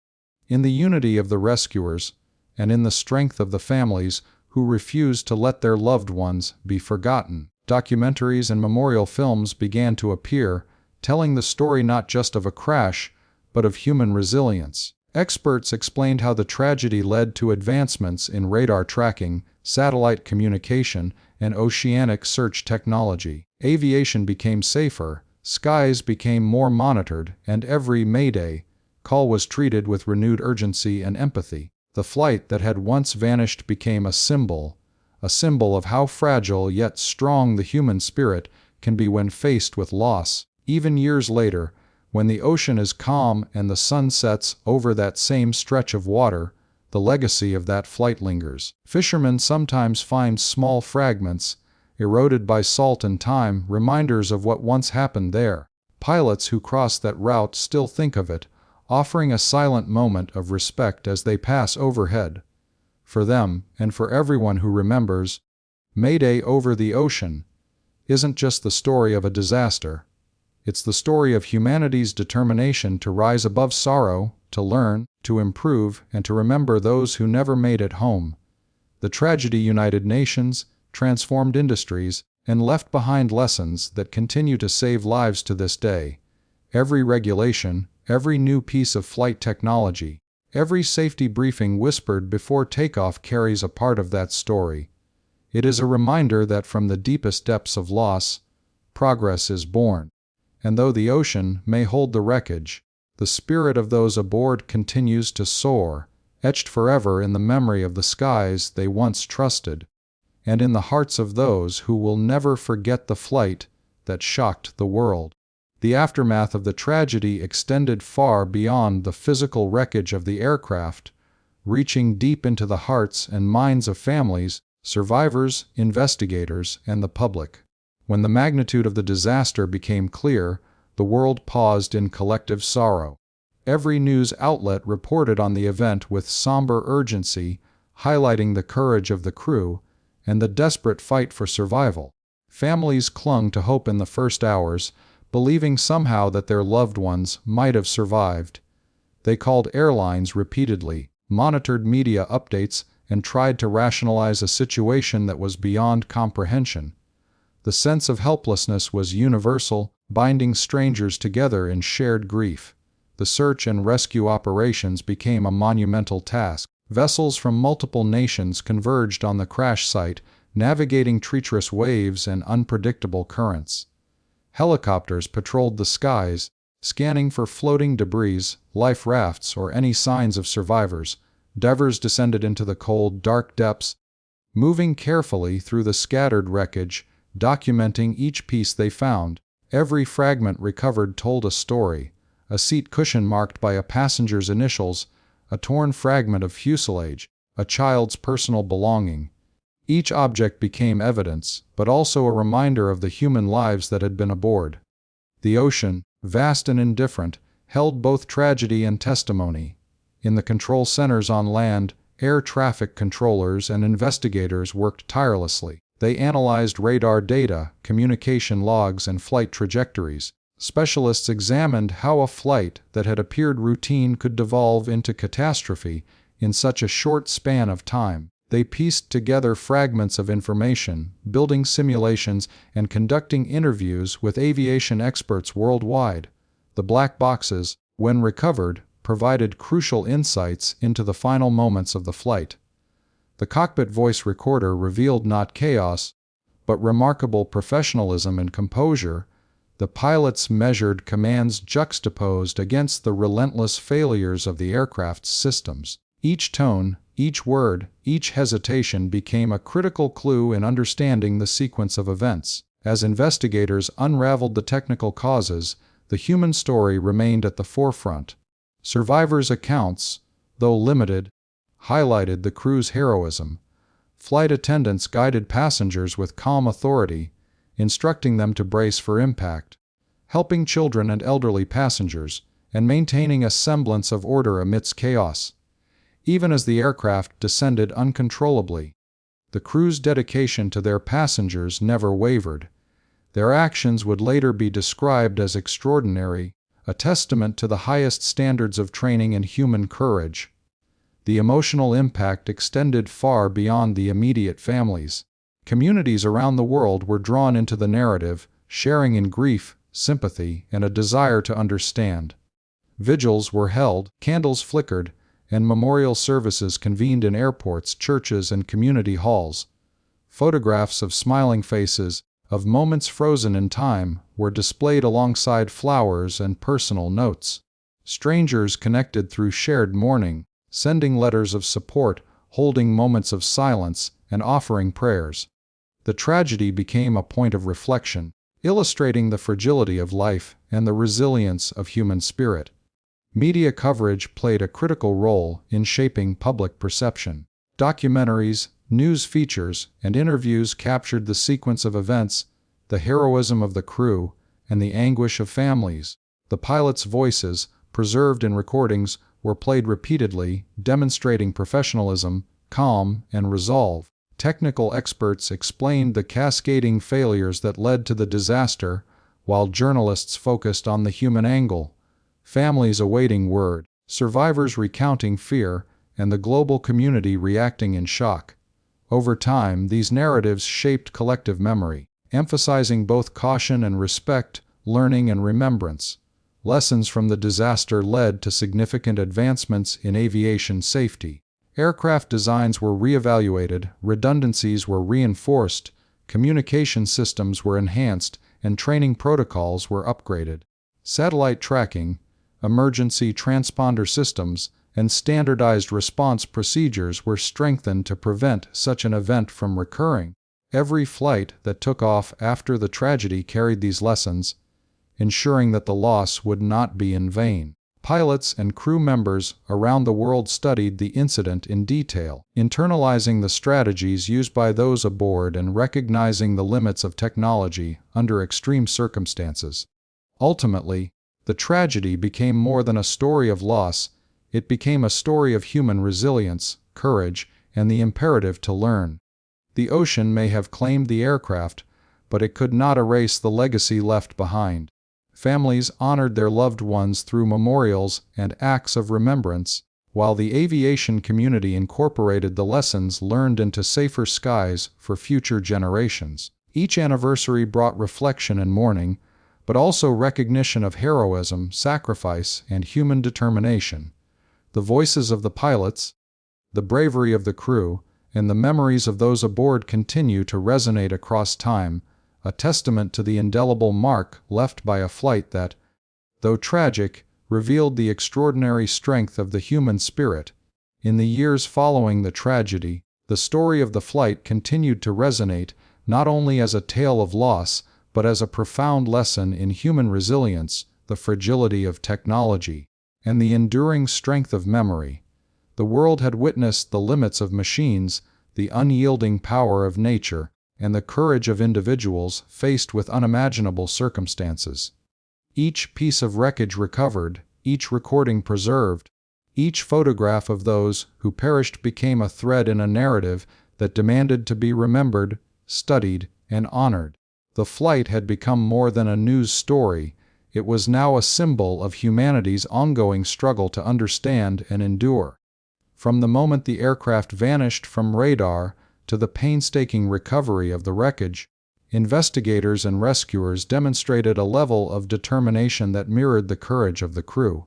in the unity of the rescuers, and in the strength of the families who refused to let their loved ones be forgotten. Documentaries and memorial films began to appear, telling the story not just of a crash, but of human resilience. Experts explained how the tragedy led to advancements in radar tracking, satellite communication, and oceanic search technology. Aviation became safer, skies became more monitored, and every Mayday, call was treated with renewed urgency and empathy. The flight that had once vanished became a symbol of how fragile yet strong the human spirit can be when faced with loss. Even years later, when the ocean is calm and the sun sets over that same stretch of water, the legacy of that flight lingers. Fishermen sometimes find small fragments, eroded by salt and time, reminders of what once happened there. Pilots who cross that route still think of it, offering a silent moment of respect as they pass overhead. For them, and for everyone who remembers, Mayday Over the Ocean isn't just the story of a disaster. It's the story of humanity's determination to rise above sorrow, to learn, to improve, and to remember those who never made it home. The tragedy united nations, transformed industries, and left behind lessons that continue to save lives to this day. Every regulation, every new piece of flight technology, every safety briefing whispered before takeoff carries a part of that story. It is a reminder that from the deepest depths of loss, progress is born. And though the ocean may hold the wreckage, the spirit of those aboard continues to soar, etched forever in the memory of the skies they once trusted, and in the hearts of those who will never forget the flight that shocked the world. The aftermath of the tragedy extended far beyond the physical wreckage of the aircraft, reaching deep into the hearts and minds of families, survivors, investigators, and the public. When the magnitude of the disaster became clear, the world paused in collective sorrow. Every news outlet reported on the event with somber urgency, highlighting the courage of the crew and the desperate fight for survival. Families clung to hope in the first hours, believing somehow that their loved ones might have survived. They called airlines repeatedly, monitored media updates, and tried to rationalize a situation that was beyond comprehension. The sense of helplessness was universal, binding strangers together in shared grief. The search and rescue operations became a monumental task. Vessels from multiple nations converged on the crash site, navigating treacherous waves and unpredictable currents. Helicopters patrolled the skies, scanning for floating debris, life rafts, or any signs of survivors. Divers descended into the cold, dark depths, moving carefully through the scattered wreckage, documenting each piece they found. Every fragment recovered told a story: a seat cushion marked by a passenger's initials, a torn fragment of fuselage, a child's personal belonging. Each object became evidence, but also a reminder of the human lives that had been aboard. The ocean, vast and indifferent, held both tragedy and testimony. In the control centers on land, air traffic controllers and investigators worked tirelessly. They analyzed radar data, communication logs, and flight trajectories. Specialists examined how a flight that had appeared routine could devolve into catastrophe in such a short span of time. They pieced together fragments of information, building simulations and conducting interviews with aviation experts worldwide. The black boxes, when recovered, provided crucial insights into the final moments of the flight. The cockpit voice recorder revealed not chaos, but remarkable professionalism and composure. The pilots measured commands juxtaposed against the relentless failures of the aircraft's systems. Each tone, each word, each hesitation became a critical clue in understanding the sequence of events. As investigators unraveled the technical causes, the human story remained at the forefront. Survivors' accounts, though limited, highlighted the crew's heroism. Flight attendants guided passengers with calm authority, instructing them to brace for impact, helping children and elderly passengers, and maintaining a semblance of order amidst chaos. Even as the aircraft descended uncontrollably, the crew's dedication to their passengers never wavered. Their actions would later be described as extraordinary, a testament to the highest standards of training and human courage. The emotional impact extended far beyond the immediate families. Communities around the world were drawn into the narrative, sharing in grief, sympathy, and a desire to understand. Vigils were held, candles flickered, and memorial services convened in airports, churches, and community halls. Photographs of smiling faces, of moments frozen in time, were displayed alongside flowers and personal notes. Strangers connected through shared mourning, sending letters of support, holding moments of silence, and offering prayers. The tragedy became a point of reflection, illustrating the fragility of life and the resilience of human spirit. Media coverage played a critical role in shaping public perception. Documentaries, news features, and interviews captured the sequence of events, the heroism of the crew, and the anguish of families. The pilots' voices, preserved in recordings, were played repeatedly, demonstrating professionalism, calm, and resolve. Technical experts explained the cascading failures that led to the disaster, while journalists focused on the human angle. Families awaiting word, survivors recounting fear, and the global community reacting in shock. Over time, these narratives shaped collective memory, emphasizing both caution and respect, learning and remembrance. Lessons from the disaster led to significant advancements in aviation safety. Aircraft designs were reevaluated, redundancies were reinforced, communication systems were enhanced, and training protocols were upgraded. Satellite tracking, emergency transponder systems, and standardized response procedures were strengthened to prevent such an event from recurring. Every flight that took off after the tragedy carried these lessons, ensuring that the loss would not be in vain. Pilots and crew members around the world studied the incident in detail, internalizing the strategies used by those aboard and recognizing the limits of technology under extreme circumstances. Ultimately, the tragedy became more than a story of loss. It became a story of human resilience, courage, and the imperative to learn. The ocean may have claimed the aircraft, but it could not erase the legacy left behind. Families honored their loved ones through memorials and acts of remembrance, while the aviation community incorporated the lessons learned into safer skies for future generations. Each anniversary brought reflection and mourning, but also recognition of heroism, sacrifice, and human determination. The voices of the pilots, the bravery of the crew, and the memories of those aboard continue to resonate across time, a testament to the indelible mark left by a flight that, though tragic, revealed the extraordinary strength of the human spirit. In the years following the tragedy, the story of the flight continued to resonate not only as a tale of loss, but as a profound lesson in human resilience, the fragility of technology, and the enduring strength of memory. The world had witnessed the limits of machines, the unyielding power of nature, and the courage of individuals faced with unimaginable circumstances. Each piece of wreckage recovered, each recording preserved, each photograph of those who perished became a thread in a narrative that demanded to be remembered, studied, and honored. The flight had become more than a news story. It was now a symbol of humanity's ongoing struggle to understand and endure. From the moment the aircraft vanished from radar to the painstaking recovery of the wreckage, investigators and rescuers demonstrated a level of determination that mirrored the courage of the crew.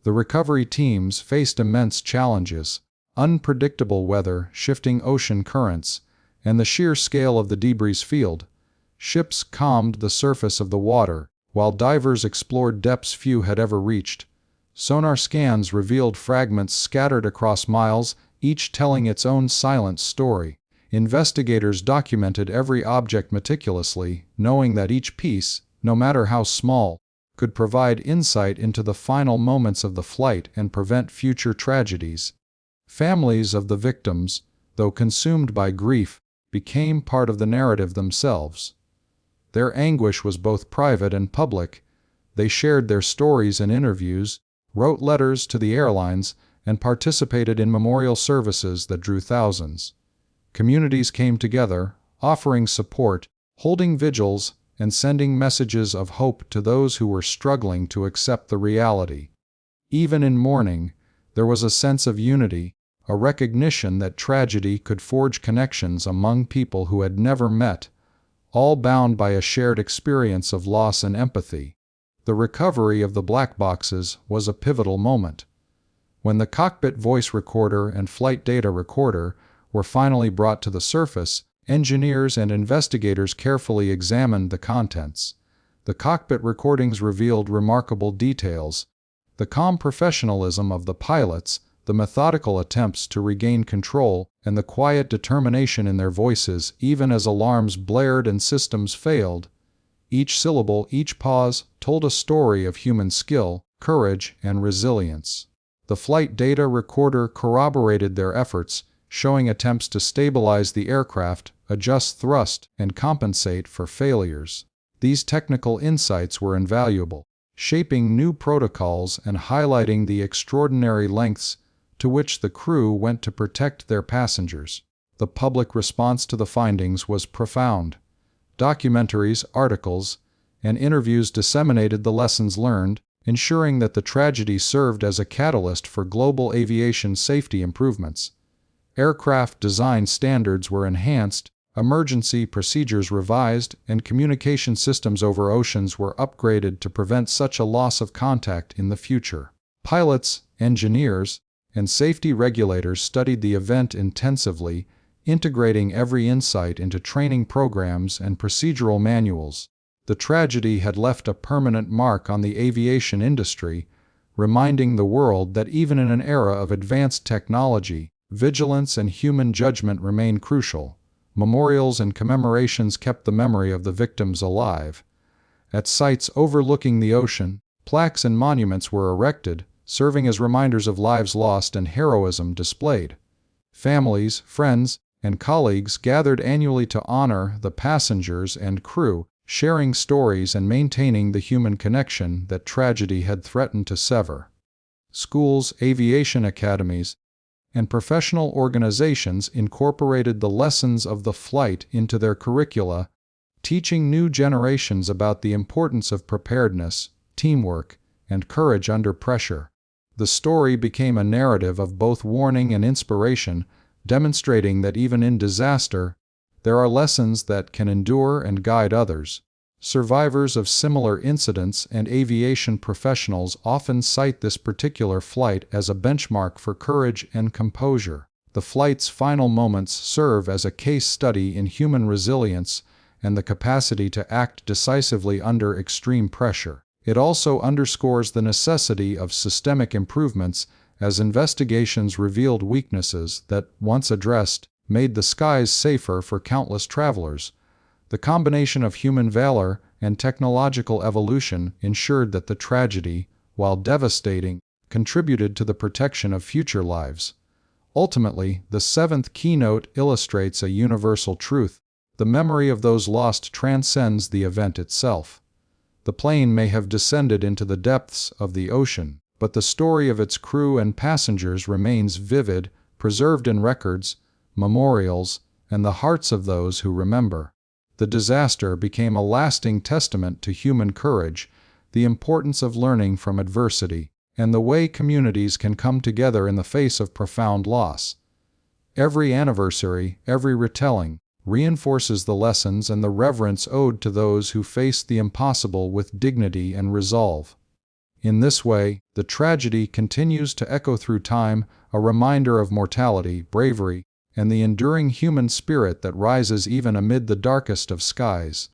The recovery teams faced immense challenges: unpredictable weather, shifting ocean currents, and the sheer scale of the debris field. Ships combed the surface of the water, while divers explored depths few had ever reached. Sonar scans revealed fragments scattered across miles, each telling its own silent story. Investigators documented every object meticulously, knowing that each piece, no matter how small, could provide insight into the final moments of the flight and prevent future tragedies. Families of the victims, though consumed by grief, became part of the narrative themselves. Their anguish was both private and public. They shared their stories in interviews, wrote letters to the airlines, and participated in memorial services that drew thousands. Communities came together, offering support, holding vigils, and sending messages of hope to those who were struggling to accept the reality. Even in mourning, there was a sense of unity, a recognition that tragedy could forge connections among people who had never met, all bound by a shared experience of loss and empathy. The recovery of the black boxes was a pivotal moment. When the cockpit voice recorder and flight data recorder were finally brought to the surface, engineers and investigators carefully examined the contents. The cockpit recordings revealed remarkable details. The calm professionalism of the pilots, the methodical attempts to regain control, and the quiet determination in their voices even as alarms blared and systems failed. Each syllable, each pause, told a story of human skill, courage, and resilience. The flight data recorder corroborated their efforts, showing attempts to stabilize the aircraft, adjust thrust, and compensate for failures. These technical insights were invaluable, shaping new protocols and highlighting the extraordinary lengths to which the crew went to protect their passengers. The public response to the findings was profound. Documentaries, articles, and interviews disseminated the lessons learned, ensuring that the tragedy served as a catalyst for global aviation safety improvements. Aircraft design standards were enhanced, emergency procedures revised, and communication systems over oceans were upgraded to prevent such a loss of contact in the future. Pilots, engineers, and safety regulators studied the event intensively, integrating every insight into training programs and procedural manuals. The tragedy had left a permanent mark on the aviation industry, reminding the world that even in an era of advanced technology, vigilance and human judgment remain crucial. Memorials and commemorations kept the memory of the victims alive. At sites overlooking the ocean, plaques and monuments were erected, serving as reminders of lives lost and heroism displayed. Families, friends, and colleagues gathered annually to honor the passengers and crew, sharing stories and maintaining the human connection that tragedy had threatened to sever. Schools, aviation academies, and professional organizations incorporated the lessons of the flight into their curricula, teaching new generations about the importance of preparedness, teamwork, and courage under pressure. The story became a narrative of both warning and inspiration, demonstrating that even in disaster, there are lessons that can endure and guide others. Survivors of similar incidents and aviation professionals often cite this particular flight as a benchmark for courage and composure. The flight's final moments serve as a case study in human resilience and the capacity to act decisively under extreme pressure. It also underscores the necessity of systemic improvements as investigations revealed weaknesses that, once addressed, made the skies safer for countless travelers. The combination of human valor and technological evolution ensured that the tragedy, while devastating, contributed to the protection of future lives. Ultimately, the seventh keynote illustrates a universal truth: the memory of those lost transcends the event itself. The plane may have descended into the depths of the ocean, but the story of its crew and passengers remains vivid, preserved in records, memorials, and the hearts of those who remember. The disaster became a lasting testament to human courage, the importance of learning from adversity, and the way communities can come together in the face of profound loss. Every anniversary, every retelling, reinforces the lessons and the reverence owed to those who faced the impossible with dignity and resolve. In this way, the tragedy continues to echo through time, a reminder of mortality, bravery, and the enduring human spirit that rises even amid the darkest of skies.